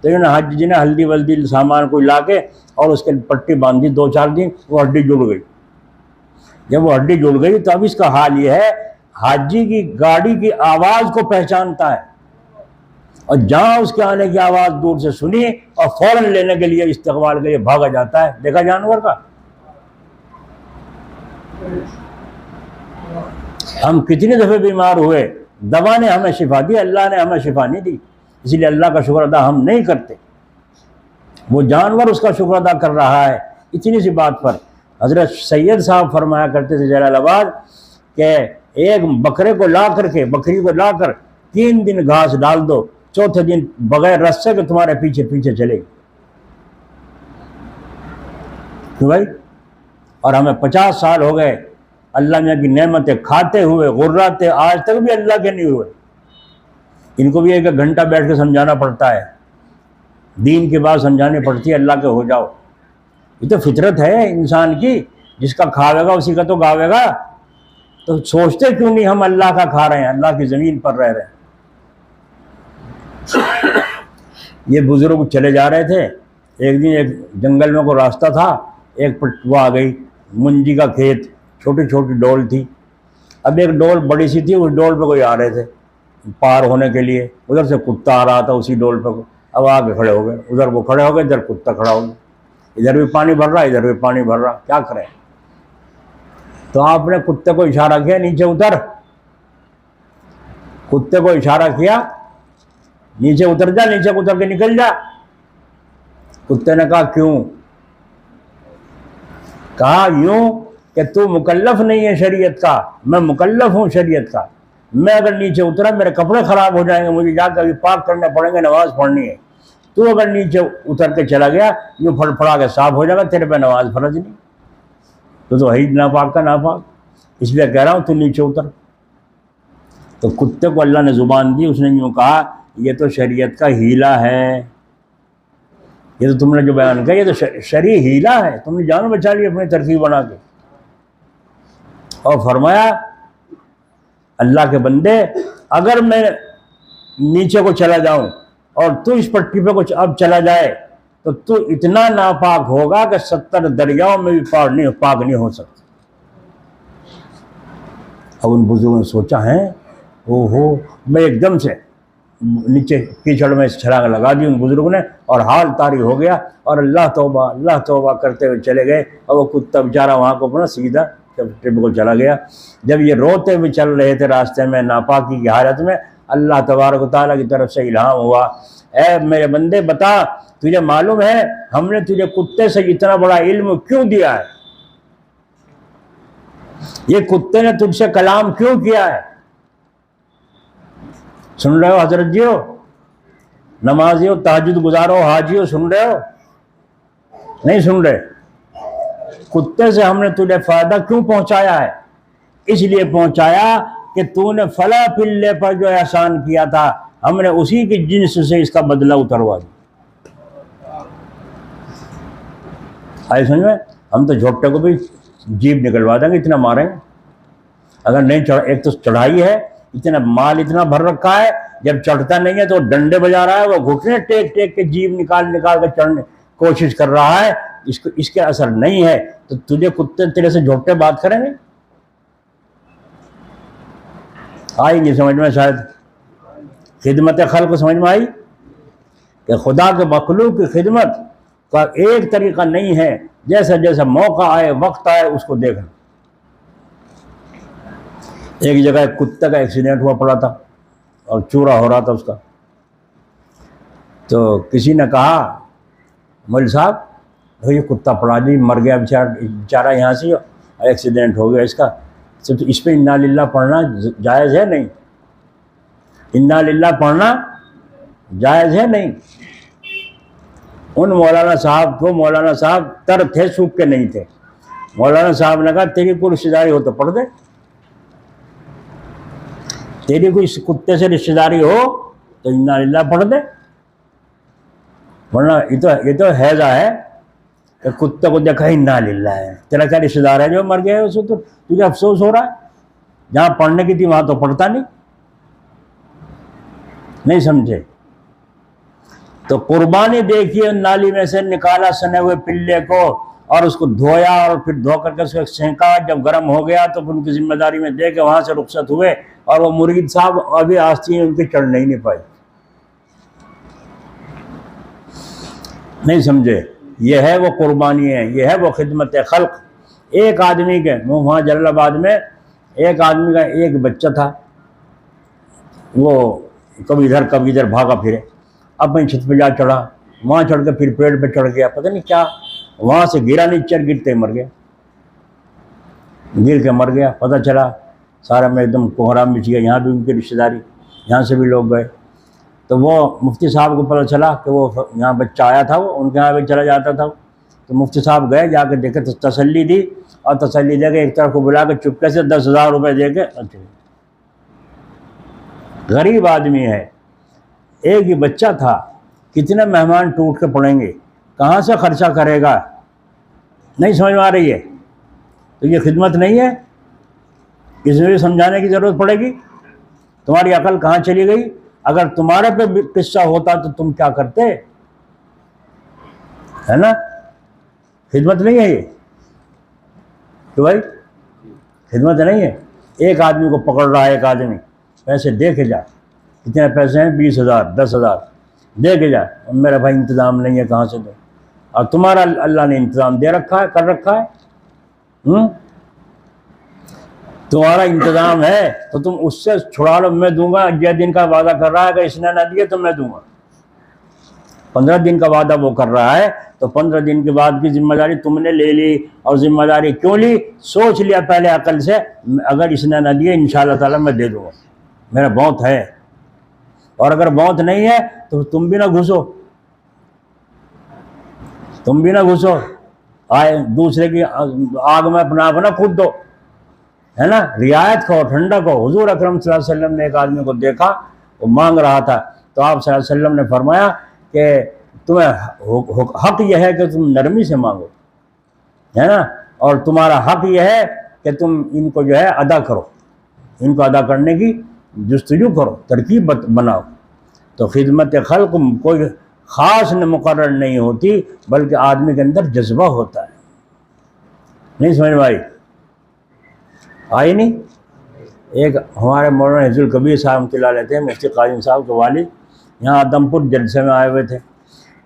تو انہوں نے حج جی نے ہلدی ولدی سامان کو لا کے اور اس کے پٹی باندھی، 2-4 دن وہ ہڈی جڑ گئی۔ جب وہ ہڈی جڑ گئی تو اب اس کا حال یہ ہے، حاجی کی گاڑی کی آواز کو پہچانتا ہے، اور جہاں اس کے آنے کی آواز دور سے سنی اور فوراً لینے کے لیے استقبال کے لیے بھاگا جاتا ہے۔ دیکھا جانور کا؟ ہم کتنی دفعے بیمار ہوئے، دوا نے ہمیں شفا دی، اللہ نے ہمیں شفا نہیں دی، اس لیے اللہ کا شکر ادا ہم نہیں کرتے۔ وہ جانور اس کا شکر ادا کر رہا ہے۔ اتنی سی بات پر حضرت سید صاحب فرمایا کرتے تھے جلال آباد کہ ایک بکری کو لا کر 3 دن گھاس ڈال دو، چوتھے دن بغیر رسے کے تمہارے پیچھے چلے گی۔ کہ بھائی، اور ہمیں 50 سال ہو گئے اللہ میاں کی نعمتیں کھاتے ہوئے، غراتے آج تک بھی اللہ کے نہیں ہوئے۔ ان کو بھی ایک گھنٹہ بیٹھ کے سمجھانا پڑتا ہے، دین کی بات سمجھانی پڑتی ہے، اللہ کے ہو جاؤ۔ یہ تو فطرت ہے انسان کی، جس کا کھاوے گا اسی کا تو گاوے گا۔ تو سوچتے کیوں نہیں ہم اللہ کا کھا رہے ہیں، اللہ کی زمین پر رہ رہے ہیں۔ یہ بزرگ چلے جا رہے تھے، ایک دن ایک جنگل میں کوئی راستہ تھا، ایک وہ آ گئی منجی کا کھیت، چھوٹی چھوٹی ڈول تھی۔ اب ایک ڈول بڑی سی تھی، اس ڈول پہ کوئی آ رہے تھے پار ہونے کے لیے، ادھر سے کتا آ رہا تھا اسی ڈول پہ، اب آ کے کھڑے ہو گئے، ادھر وہ کھڑے ہو گئے، ادھر کتا کھڑا ہو گیا، ادھر بھی پانی بھر رہا ادھر بھی پانی بھر رہا، کیا کریں؟ تو آپ نے کتے کو اشارہ کیا نیچے اتر، کتے کو اشارہ کیا نیچے اتر جا، نیچے اتر کے نکل جا۔ کتے نے کہا کیوں؟ کہا یوں کہ تو مکلف نہیں ہے شریعت کا، میں مکلف ہوں شریعت کا، میں اگر نیچے اترا میرے کپڑے خراب ہو جائیں گے، مجھے جا کے ابھی پاک کرنے پڑیں گے، نماز پڑھنی ہے۔ تو اگر نیچے اتر کے چلا گیا یوں پھڑ پھڑا کے صاف ہو جائے گا، تیرے پہ نماز فرض نہیں، تو ہے ناپاک کا ناپاک، اس لیے کہہ رہا ہوں تو نیچے اتر۔ تو کتے کو اللہ نے زبان دی، اس نے یوں کہا یہ تو شریعت کا ہیلا ہے، یہ تو تم نے جو بیان کیا یہ تو شرعی ہیلا ہے، تم نے جان بچا لی اپنی ترکیب بنا کے۔ اور فرمایا اللہ کے بندے، اگر میں نیچے کو چلا جاؤں اور تو اس پٹی پہ کچھ اب چلا جائے تو تو اتنا ناپاک ہوگا کہ 70 دریاؤں میں بھی پاک نہیں ہو سکتا۔ اب ان بزرگوں نے سوچا ہے میں ایک دم سے نیچے کیچڑ میں چھلانگ لگا دی ان بزرگوں نے، اور حال طاری ہو گیا، اور اللہ توبہ کرتے ہوئے چلے گئے، اور وہ کتا بیچارہ وہاں کو اپنا سیدھا ٹرپ کو چلا گیا۔ جب یہ روتے ہوئے چل رہے تھے راستے میں ناپاکی کی حالت میں، اللہ تبارک و تعالیٰ کی طرف سے الہام ہوا، اے میرے بندے بتا، تجھے معلوم ہے ہم نے تجھے کتے سے اتنا بڑا علم کیوں دیا ہے؟ یہ کتے نے تجھ سے کلام کیوں کیا ہے؟ سن رہے ہو حضرت جی ہو، نمازیوں، تہجد گزارو، حاجیوں، سن رہے ہو؟ نہیں سن رہے؟ کتے سے ہم نے تجھے فائدہ کیوں پہنچایا ہے؟ اس لیے پہنچایا کہ تو نے فلاں پلے پر جو احسان کیا تھا ہم نے اسی کی جنس سے اس کا بدلہ اتروا دیا۔ آئے سمجھ میں؟ ہم تو جھوٹے کو بھی جیب نکلوا دیں گے، اتنا ماریں گے اگر نہیں چڑھ، ایک تو چڑھائی ہے، اتنا مال اتنا بھر رکھا ہے، جب چڑھتا نہیں ہے تو ڈنڈے بجا رہا ہے، وہ گھٹنے ٹیک ٹیک کے جیب نکال کے چڑھنے کوشش کر رہا ہے، اس کے اثر نہیں ہے، تو تجھے کتے تیرے سے جھوٹے بات کریں گے؟ آئی نہیں سمجھ میں؟ شاید خدمت خلق سمجھ میں آئی کہ خدا کے مخلوق کی خدمت کا ایک طریقہ نہیں ہے، جیسا جیسا موقع آئے وقت آئے اس کو دیکھنا۔ ایک جگہ ایک کتے کا ایکسیڈنٹ ہوا پڑا تھا اور چورا ہو رہا تھا اس کا، تو کسی نے کہا مول صاحب یہ کتا پڑا جی مر گیا بیچارہ یہاں سے ایکسیڈنٹ ہو گیا اس کا، تو اس پہ انا للہ پڑھنا جائز ہے نہیں؟ انا للہ پڑھنا جائز ہے نہیں؟ ان مولانا صاحب کو، مولانا صاحب تر تھے، سوکھ کے نہیں تھے۔ مولانا صاحب نے کہا تیری کوئی رشتے داری ہو تو پڑھ دے، تیری کوئی کتے سے رشتے داری ہو تو انا للہ پڑھ دے، ورنہ یہ تو حیضہ ہے کہ کتے کو دیکھا انا للہ ہے، تیرا کیا رشتے دار ہے جو مر گیا ہے، اسے تو تجھے افسوس ہو رہا ہے، جہاں پڑھنے کی تھی وہاں تو پڑھتا نہیں سمجھے؟ تو قربانی دیکھیے، نالی میں سے نکالا سنے ہوئے پلے کو اور اس کو دھویا اور پھر دھو کر کے اس کو سینکا، جب گرم ہو گیا تو پھر ان کی ذمہ داری میں دے کے وہاں سے رخصت ہوئے، اور وہ مرید صاحب ابھی آستین ان کی چڑھ نہیں پائی۔ نہیں سمجھے؟ یہ ہے وہ قربانی ہے، یہ ہے وہ خدمت خلق۔ ایک آدمی کے وہاں جلال آباد میں ایک آدمی کا ایک بچہ تھا، وہ کبھی ادھر بھاگا پھرے، اپنی چھت پہ جا چڑھا، وہاں چڑھ کے پھر پیڑ پہ چڑھ گیا، پتہ نہیں کیا، وہاں سے گرا نیچے، گرتے مر گیا، گر کے مر گیا۔ پتہ چلا سارا میں ایک دم کوہرام مچ گیا، یہاں بھی ان کی رشتے داری، یہاں سے بھی لوگ گئے، تو وہ مفتی صاحب کو پتہ چلا کہ وہ یہاں بچہ آیا تھا، وہ ان کے یہاں بھی چلا جاتا تھا، تو مفتی صاحب گئے، جا کے دیکھے تو تسلی دی، اور تسلی دے کے ایک طرف کو بلا کے چپکے سے 10,000 روپے دے کے غریب آدمی ہے، ایک ہی بچہ تھا، کتنے مہمان ٹوٹ کے پڑیں گے، کہاں سے خرچہ کرے گا؟ نہیں سمجھ میں آ رہی ہے؟ تو یہ خدمت نہیں ہے؟ اس میں بھی سمجھانے کی ضرورت پڑے گی؟ تمہاری عقل کہاں چلی گئی؟ اگر تمہارے پہ قصہ ہوتا تو تم کیا کرتے؟ ہے نا؟ خدمت نہیں ہے یہ؟ تو بھائی خدمت نہیں ہے؟ ایک آدمی کو پکڑ رہا ہے، ایک آدمی، پیسے دے کے جا، کتنے پیسے ہیں؟ 20,000 10,000 دے کے جا، اور میرا بھائی انتظام نہیں ہے، کہاں سے دو؟ اور تمہارا اللہ نے انتظام دے رکھا ہے، کر رکھا ہے، تمہارا انتظام ہے تو تم اس سے چھڑا لو، میں دوں گا۔ 10 دن کا وعدہ کر رہا ہے کہ اس نے نہ دیے تو میں دوں گا، 15 دن کا وعدہ وہ کر رہا ہے، تو 15 دن کے بعد کی ذمہ داری تم نے لے لی۔ اور ذمہ داری کیوں لی؟ سوچ لیا پہلے عقل سے، اگر اس نے نہ دیے انشاءاللہ تعالیٰ میں دے دوں گا، میرا بہت ہے۔ اور اگر بہت نہیں ہے تو تم بھی نہ گھسو، تم بھی نہ گھسو، آئے دوسرے کی آگ میں اپنا کود دو، ہے نا؟ رعایت کو، ٹھنڈک کو۔ حضور اکرم صلی اللہ علیہ وسلم نے ایک آدمی کو دیکھا، وہ مانگ رہا تھا، تو آپ صلی اللہ علیہ وسلم نے فرمایا کہ تمہیں حق یہ ہے کہ تم نرمی سے مانگو، ہے نا؟ اور تمہارا حق یہ ہے کہ تم ان کو جو ہے ادا کرو، ان کو ادا کرنے کی جستجو کرو، ترکیب بناؤ۔ تو خدمت خلق کوئی خاص مقرر نہیں ہوتی، بلکہ آدمی کے اندر جذبہ ہوتا ہے۔ نہیں سمجھ میں آئی؟ آئی نہیں؟ ایک ہمارے مولانا حفظ الکبیر صاحب رحمۃ اللہ علیہ تھے، مفتی قاسم صاحب کے والد، یہاں آدم پور جلسے میں آئے ہوئے تھے،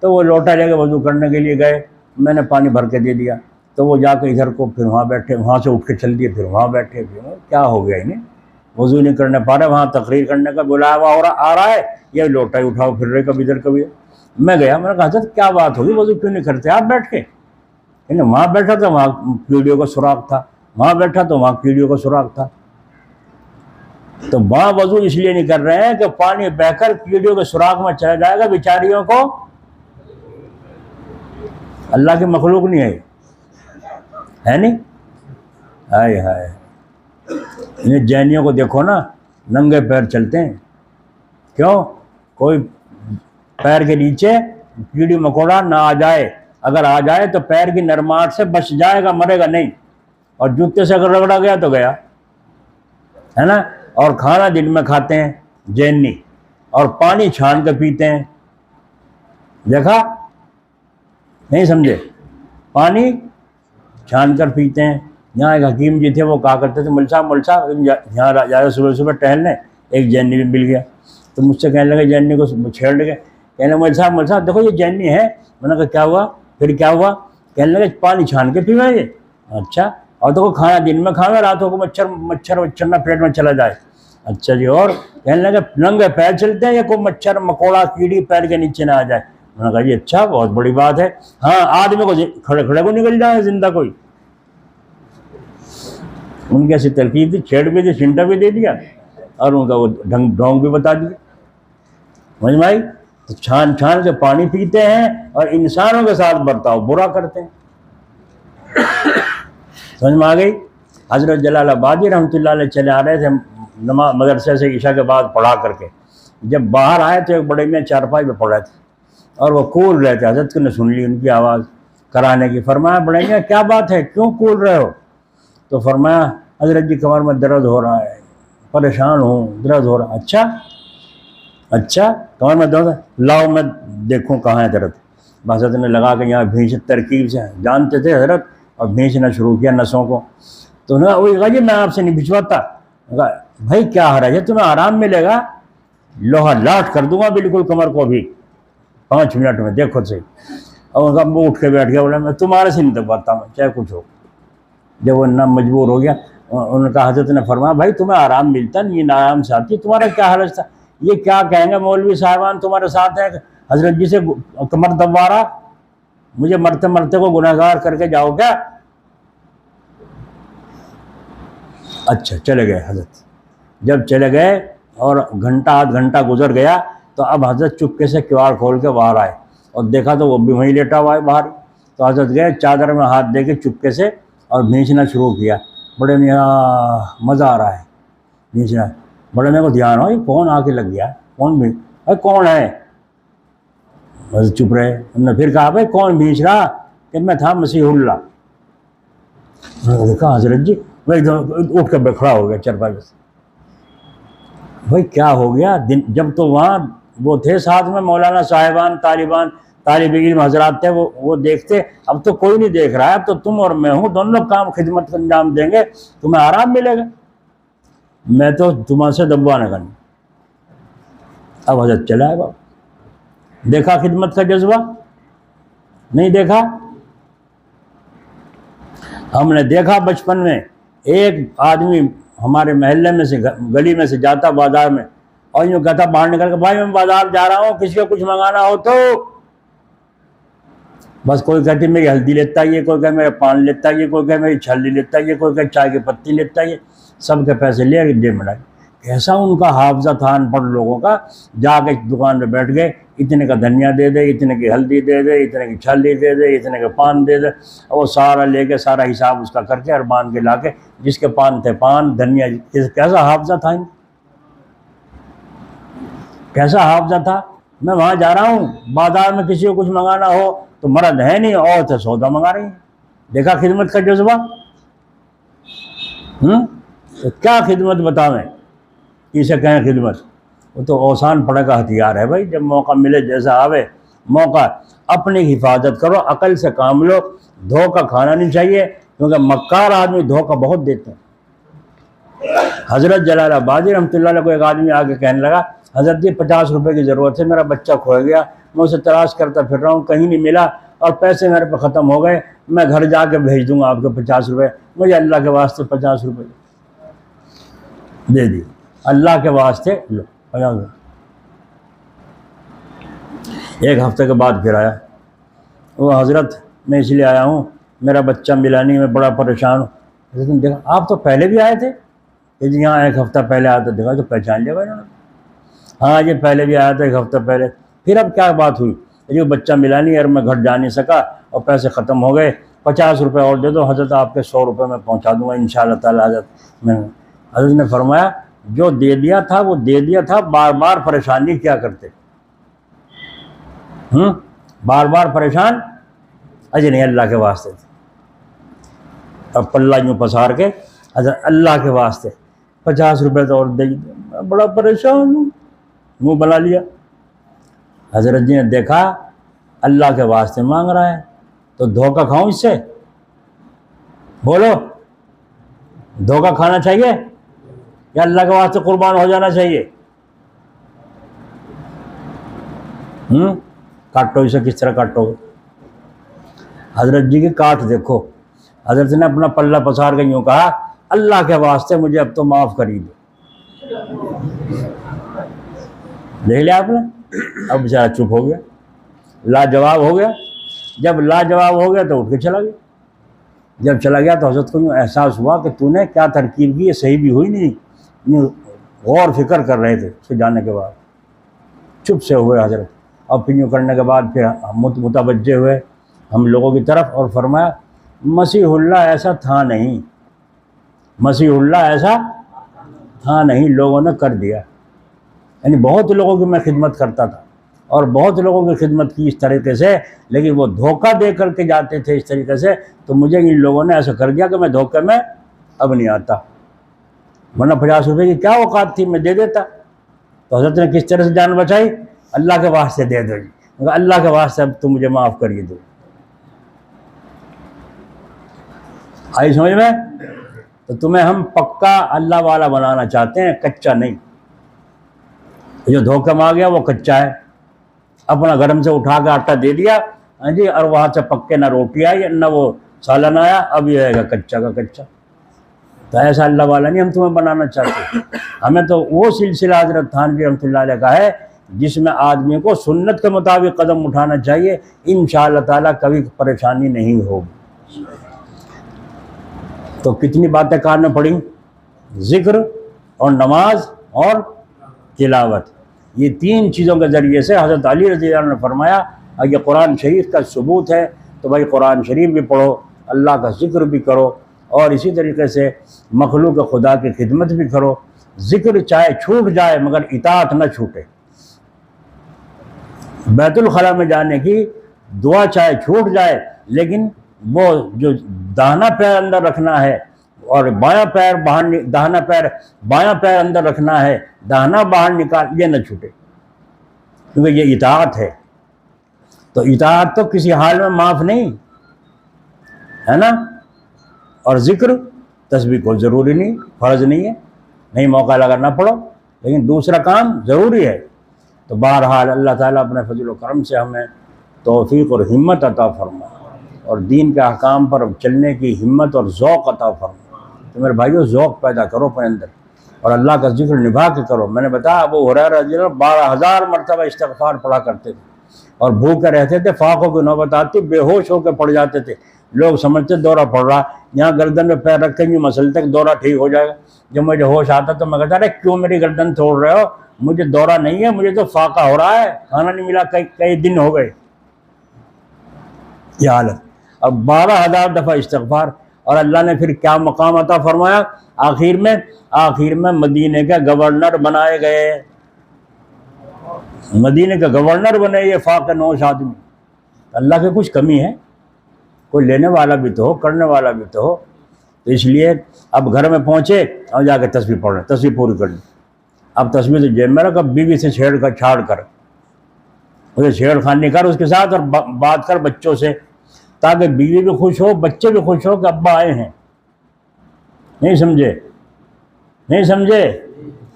تو وہ لوٹا لے کے وضو کرنے کے لیے گئے، میں نے پانی بھر کے دے دیا، تو وہ جا کے ادھر کو، پھر وہاں بیٹھے، وہاں سے اٹھ کے چل دیے، پھر وہاں بیٹھے، پھر کیا ہو گیا انہیں؟ وضو نہیں کرنے پا رہے، وہاں تقریر کرنے کا بلایا ہوا آ رہا ہے، یہ لوٹا ہی اٹھاؤ پھر رہے کبھی ادھر کبھی۔ میں گیا، میں نے کہا حضرت کیا بات ہوگی، وضو کیوں نہیں کرتے آپ بیٹھ کے؟ وہاں بیٹھا تھا، وہاں کیڑیوں کا سراغ تھا، وہاں بیٹھا تو وہاں کیڑیوں کا سراغ تھا۔ تو وہاں وضو اس لیے نہیں کر رہے ہیں کہ پانی بہ کر کیڑیوں کے سراغ میں چلا جائے گا، بیچاریوں کو، اللہ کی مخلوق نہیں ہے نہیں؟ ہائے ہائے، انہیں جینیوں کو دیکھو نا، ننگے پیر چلتے ہیں، کیوں؟ کوئی پیر کے نیچے کیڑی مکوڑا نہ آ جائے، اگر آ جائے تو پیر کی نرماہٹ سے بچ جائے گا، مرے گا نہیں، اور جوتے سے اگر رگڑا گیا تو گیا، ہے نا؟ اور کھانا دن میں کھاتے ہیں جینی، اور پانی چھان کے پیتے ہیں، دیکھا؟ نہیں سمجھے؟ پانی چھان کر پیتے ہیں۔ یہاں ایک حکیم جی تھے، وہ کہا کرتے تھے، مل صاحب یہاں جائے صبح صبح ٹہلنے، ایک جینی بھی مل گیا، تو مجھ سے کہنے لگے، جینی کو چھیڑ لگے، کہنے مل صاحب دیکھو یہ جینی ہے۔ میں نے کہا کیا ہوا؟ پھر کیا ہوا؟ کہنے لگے پانی چھان کے پیوا یہ، اچھا، اور دیکھو کھانا دن میں کھانا، راتوں کو مچھر نہ پیٹ میں چلا جائے، اچھا جی، اور کہنے لگے ننگے پیر چلتے ہیں، یا کوئی مچھر مکوڑا کیڑی پیر کے نیچے نہ آ جائے۔ میں نے کہا جی اچھا، بہت بڑی بات ہے، ہاں آدمی کو کھڑے کھڑے کو نکل جائے زندہ کوئی۔ ان کی ایسی ترکیب تھی، چھیڑ بھی دی، چنٹا بھی دے دیا، اور ان کا وہ ڈھونگ بھی بتا دیا، سمجھ میں آئی؟ تو چھان چھان کے پانی پیتے ہیں، اور انسانوں کے ساتھ برتاؤ برا کرتے ہیں، سمجھ میں آ گئی؟ حضرت جلال آبادی رحمۃ اللہ علیہ چلے آ رہے تھے نماز مدرسے سے عشاء کے بعد پڑھا کر کے، جب باہر آئے تو ایک بڑے میں چارپائی پہ پڑھ رہے تھے، اور وہ کول رہے تھے، حضرت نے سن لی ان کی آواز کرانے کی، فرمایا بڑے میاں کیا بات ہے، کیوں کول رہے ہو؟ تو فرمایا حضرت جی کمر میں درد ہو رہا ہے، پریشان ہوں، درد ہو رہا ہے۔ اچھا کمر میں درد ہے، لاؤ میں دیکھوں کہاں ہے درد۔ حضرت نے لگا کے یہاں بھینچ، ترکیب سے جانتے تھے حضرت، اور بھینچنا شروع کیا نسوں کو۔ تو انہوں نے وہی کہا جی میں آپ سے نہیں بھجواتا، بھائی کیا حرج ہے، تمہیں آرام ملے گا، لوہا لاٹ کر دوں گا بالکل کمر کو بھی 5 منٹ میں، دیکھو صحیح۔ اور ان کا منہ اٹھ کے بیٹھ گیا، بولا میں تمہارے سے نہیں دباتا، میں چاہے کچھ ہو۔ جب وہ نہ مجبور ہو گیا، ان کا حضرت نے فرمایا بھائی تمہیں آرام ملتا، نیند آرام سے آتی، تمہارا کیا حرج تھا؟ یہ کیا کہیں گے مولوی صاحبان تمہارے ساتھ ہیں، حضرت جی سے کمر دبا رہا، مجھے مرتے مرتے کو گناہگار کر کے جاؤ کیا؟ اچھا چلے گئے حضرت۔ جب چلے گئے اور گھنٹہ آدھ گھنٹہ گزر گیا، تو اب حضرت چپکے سے کیوار کھول کے باہر آئے، اور دیکھا تو وہ بھی وہیں لیٹا ہوا ہے باہر۔ تو حضرت گئے چادر میں ہاتھ دے کے چپکے سے اور بھینچنا شروع کیا. بڑے میاں مزہ آ رہا ہے بھینچنا. بڑے میاں کو دھیان ہو یہ کون آ کے لگ گیا, کون بھی کون ہے؟ بس چپ رہے. ہم نے پھر کہا بھائی کون بھینچ رہا؟ کہ میں تھا مسیح اللہ. دیکھا حضرت جی وہ ایک دم اٹھ کر کھڑا ہو گیا چرپائی سے. بھائی کیا ہو گیا؟ جب تو وہاں وہ تھے ساتھ میں مولانا صاحبان طالبان طالب علم حضرات تھے, وہ دیکھتے. اب تو کوئی نہیں دیکھ رہا ہے, اب تو تم اور میں ہوں, دونوں کام خدمت کا انجام دیں گے, تمہیں آرام ملے گا. میں تو تمہارے سے دبوانے کا نہیں. اب حضرت چلا ہے بابا. دیکھا خدمت کا جذبہ؟ نہیں دیکھا. ہم نے دیکھا بچپن میں ایک آدمی ہمارے محلے میں سے گلی میں سے جاتا بازار میں اور یوں کہتا باہر نکل کے بھائی میں بازار جا رہا ہوں, کسی کو کچھ منگانا ہو تو. بس کوئی کہتی میری ہلدی لیتا ہے, کوئی کہ میرا پان لیتا ہے, کوئی کہ میری چھلی لیتا ہے, کوئی کہ چائے کی پتی لیتا ہے. سب کے پیسے لے کے جیب میں ڈالے. کیسا ان کا حافظہ تھا ان پڑھ لوگوں کا. جا کے دکان پہ بیٹھ گئے, اتنے کا دھنیا دے دے, اتنے کی ہلدی دے دے, اتنے کی چھلی دے دے, اتنے کا پان دے دے. اور وہ سارا لے کے سارا حساب اس کا کر کے اور باندھ کے لا کے جس کے پان تھے پان, دھنیا. کیسا حافظہ تھا ان, کیسا حافظہ تھا. میں وہاں جا رہا ہوں بازار میں کسی کو کچھ منگانا ہو تو مرد ہے نہیں, عورت ہے سودا منگا رہی ہیں. دیکھا خدمت کا جذبہ. تو کیا خدمت بتاویں, کسے کہیں خدمت؟ وہ تو اوسان پڑے کا ہتھیار ہے بھائی. جب موقع ملے جیسا آوے موقع, اپنی حفاظت کرو, عقل سے کام لو. دھوکہ کھانا نہیں چاہیے کیونکہ مکار آدمی دھوکہ بہت دیتے ہیں. حضرت جلال آبادی رحمۃ اللہ علیہ کو ایک آدمی آگے کہنے لگا حضرت جی 50 روپے کی ضرورت ہے, میرا بچہ کھو گیا, میں اسے تلاش کرتا پھر رہا ہوں, کہیں نہیں ملا اور پیسے میرے پہ ختم ہو گئے, میں گھر جا کے بھیج دوں گا آپ کو 50 روپے, مجھے اللہ کے واسطے 50 روپے دے دی, اللہ کے واسطے لو 50 روپے. ایک ہفتے کے بعد پھر آیا, وہ حضرت میں اس لیے آیا ہوں میرا بچہ ملا نہیں, میں بڑا پریشان ہوں. حضرت نے دیکھا آپ تو پہلے بھی آئے تھے, کہ جی ہاں ایک ہفتہ پہلے آیا تھا. دیکھا تو پہچان لیا بھائی انہوں نے, ہاں یہ پہلے بھی آیا تھا ایک ہفتہ پہلے. پھر اب کیا بات ہوئی؟ یہ بچہ ملا نہیں اور میں گھر جا نہیں سکا اور پیسے ختم ہو گئے, 50 روپے اور دے دو حضرت, آپ کے 100 روپے میں پہنچا دوں گا انشاءاللہ تعالی. حضرت نے فرمایا جو دے دیا تھا وہ دے دیا تھا, بار بار پریشانی کیا کرتے؟ بار بار پریشان اجے نہیں, اللہ کے واسطے تھے. اب پلہ یوں پسار کے حضرت اللہ کے واسطے 50 روپے تو اور دے دیں, میں بڑا پریشان ہوں, منہ بنا لیا. حضرت جی نے دیکھا اللہ کے واسطے مانگ رہا ہے تو دھوکہ کھاؤں اس سے؟ بولو, دھوکہ کھانا چاہیے یا اللہ کے واسطے قربان ہو جانا چاہیے؟ کاٹو اسے, کس طرح کاٹو گے؟ حضرت جی کی کاٹ دیکھو. حضرت نے اپنا پلہ پسار کے یوں کہا اللہ کے واسطے مجھے اب تو معاف کری دو. دیکھ لیا آپ نے, اب بیچارہ چپ ہو گیا, لاجواب ہو گیا. جب لاجواب ہو گیا تو اٹھ کے چلا گیا. جب چلا گیا تو حضرت کو یوں احساس ہوا کہ تو نے کیا ترکیب کی, یہ صحیح بھی ہوئی نہیں. یوں غور فکر کر رہے تھے اس کے جانے کے بعد, چپ سے ہوئے حضرت. اور پھر یوں کرنے کے بعد پھر متوجہ ہوئے ہم لوگوں کی طرف اور فرمایا مسیح اللہ ایسا تھا نہیں, مسیح اللہ ایسا تھا نہیں, لوگوں نے کر دیا. یعنی بہت لوگوں کی میں خدمت کرتا تھا اور بہت لوگوں کی خدمت کی اس طریقے سے, لیکن وہ دھوکہ دے کر کے جاتے تھے اس طریقے سے, تو مجھے ان لوگوں نے ایسا کر دیا کہ میں دھوکے میں اب نہیں آتا. ورنہ 50 روپے کی کیا اوقات تھی, میں دے دیتا. تو حضرت نے کس طرح سے جان بچائی؟ اللہ کے واسطے دے دو جی, اللہ کے واسطے اب تم مجھے معاف کریے دو. آئی سمجھ میں؟ تو تمہیں ہم پکا اللہ والا بنانا چاہتے ہیں, کچا نہیں. جو دھوکہ میں آ گیا وہ کچا ہے, اپنا گرم سے اٹھا کے آٹا دے دیا ہاں جی, اور وہاں سے پکے نہ روٹی آئی نہ وہ سالن آیا, اب یہ ہے گا کچا کا کچا. تو ایسا اللہ والا نہیں ہم تمہیں بنانا چاہتے. ہمیں تو وہ سلسلہ حضرت تھانوی رحمۃ اللہ علیہ کا ہے جس میں آدمی کو سنت کے مطابق قدم اٹھانا چاہیے, انشاءاللہ تعالیٰ کبھی پریشانی نہیں ہوگی. تو کتنی باتیں کارنے پڑیں, ذکر اور نماز اور تلاوت, یہ 3 چیزوں کے ذریعے سے حضرت علی رضی اللہ عنہ نے فرمایا, اور یہ قرآن شریف کا ثبوت ہے, تو بھائی قرآن شریف بھی پڑھو، اللہ کا ذکر بھی کرو، اور اسی طریقے سے مخلوق خدا کی خدمت بھی کرو۔ ذکر چاہے چھوٹ جائے مگر اطاعت نہ چھوٹے۔ بیت الخلاء میں جانے کی دعا چاہے چھوٹ جائے، لیکن وہ جو داہنا پیر اندر رکھنا ہے اور بایاں پیر باہر، داہنا پیر بایاں پیر اندر رکھنا ہے، داہنا باہر نکال، یہ نہ چھوٹے، کیونکہ یہ اطاعت ہے۔ تو اطاعت تو کسی حال میں معاف نہیں ہے نا۔ اور ذکر تسبیح کو ضروری نہیں، فرض نہیں ہے، نہیں موقع لگا نہ پڑھو، لیکن دوسرا کام ضروری ہے۔ تو بہرحال اللہ تعالیٰ اپنے فضل و کرم سے ہمیں توفیق اور ہمت عطا فرمائے، اور دین کے احکام پر چلنے کی ہمت اور ذوق عطا فرمائے۔ تو میرے بھائیو، ذوق پیدا کرو اپنے اندر، اور اللہ کا ذکر نبھا کے کرو۔ میں نے بتایا ابو ہریرہ رضی اللہ عنہ 12,000 مرتبہ استغفار پڑھا کرتے تھے، اور بھوکے رہتے تھے، فاقوں کی نوبت آتی بے ہوش ہو کے پڑ جاتے تھے۔ لوگ سمجھتے دورہ پڑ رہا، یہاں گردن میں پیر رکھیں گے مسل تک دورہ ٹھیک ہو جائے گا۔ جب مجھے ہوش آتا تو میں کہتا ارے کیوں میری گردن توڑ رہے ہو، مجھے دورہ نہیں ہے، مجھے تو فاقہ ہو رہا ہے، کھانا نہیں ملا، کئی دن ہو گئے۔ یہ حالت۔ اب 12,000 دفعہ استغفار، اور اللہ نے پھر کیا مقام عطا فرمایا؟ آخر میں مدینے کے گورنر بنائے گئے، مدینے کے گورنر بنے یہ فاقہ نوش آدمی۔ اللہ کی کچھ کمی ہے؟ کوئی لینے والا بھی تو ہو، کرنے والا بھی تو ہو۔ تو اس لیے اب گھر میں پہنچے اور جا کے تسبیح پڑھ رہے، تسبیح پوری کر لی۔ اب تسبیح سے جیب میں رکھ، اب بیوی سے چھاڑ کر اسے چھیڑ خانی کر اس کے ساتھ، اور بات کر بچوں سے، تاکہ بیوی بھی خوش ہو، بچے بھی خوش ہو کہ ابا آئے ہیں۔ نہیں سمجھے؟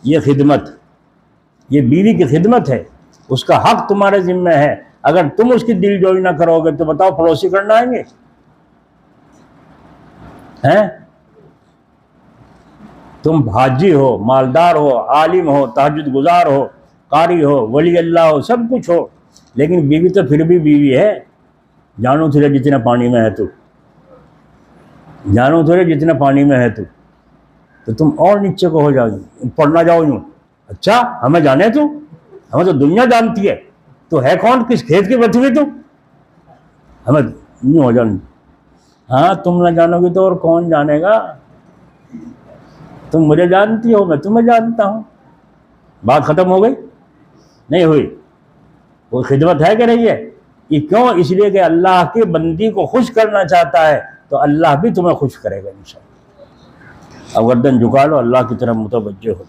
یہ خدمت، یہ بیوی کی خدمت ہے، اس کا حق تمہارے ذمہ ہے۔ اگر تم اس کی دل جوئی نہ کرو گے تو بتاؤ پڑوسی کرنا آئیں گے؟ تم حاجی ہو، مالدار ہو، عالم ہو، تہجد گزار ہو، قاری ہو، ولی اللہ ہو، سب کچھ ہو، لیکن بیوی تو پھر بھی بیوی ہے۔ جانو تجھے جتنا پانی میں ہے تو، جانو تجھے جتنا پانی میں ہے تو تم اور نیچے کو ہو جاؤ، پڑھنا جاؤ یوں۔ اچھا ہمیں جانے تو، ہمیں تو دنیا جانتی ہے، تو ہے کون، کس کھیت کی بچی ہوئی؟ تم ہمیں یوں ہو جاؤ۔ ہاں تم نہ جانو گی تو اور کون جانے گا؟ تم مجھے جانتی ہو، میں تمہیں جانتا ہوں۔ بات ختم ہو گئی؟ نہیں ہوئی؟ وہ خدمت ہے کہ نہیں ہے؟ یہ کیوں؟ اس لیے کہ اللہ کی بندی کو خوش کرنا چاہتا ہے، تو اللہ بھی تمہیں خوش کرے گا انشاءاللہ۔ اب گردن جھکا لو، اللہ کی طرف متوجہ ہو۔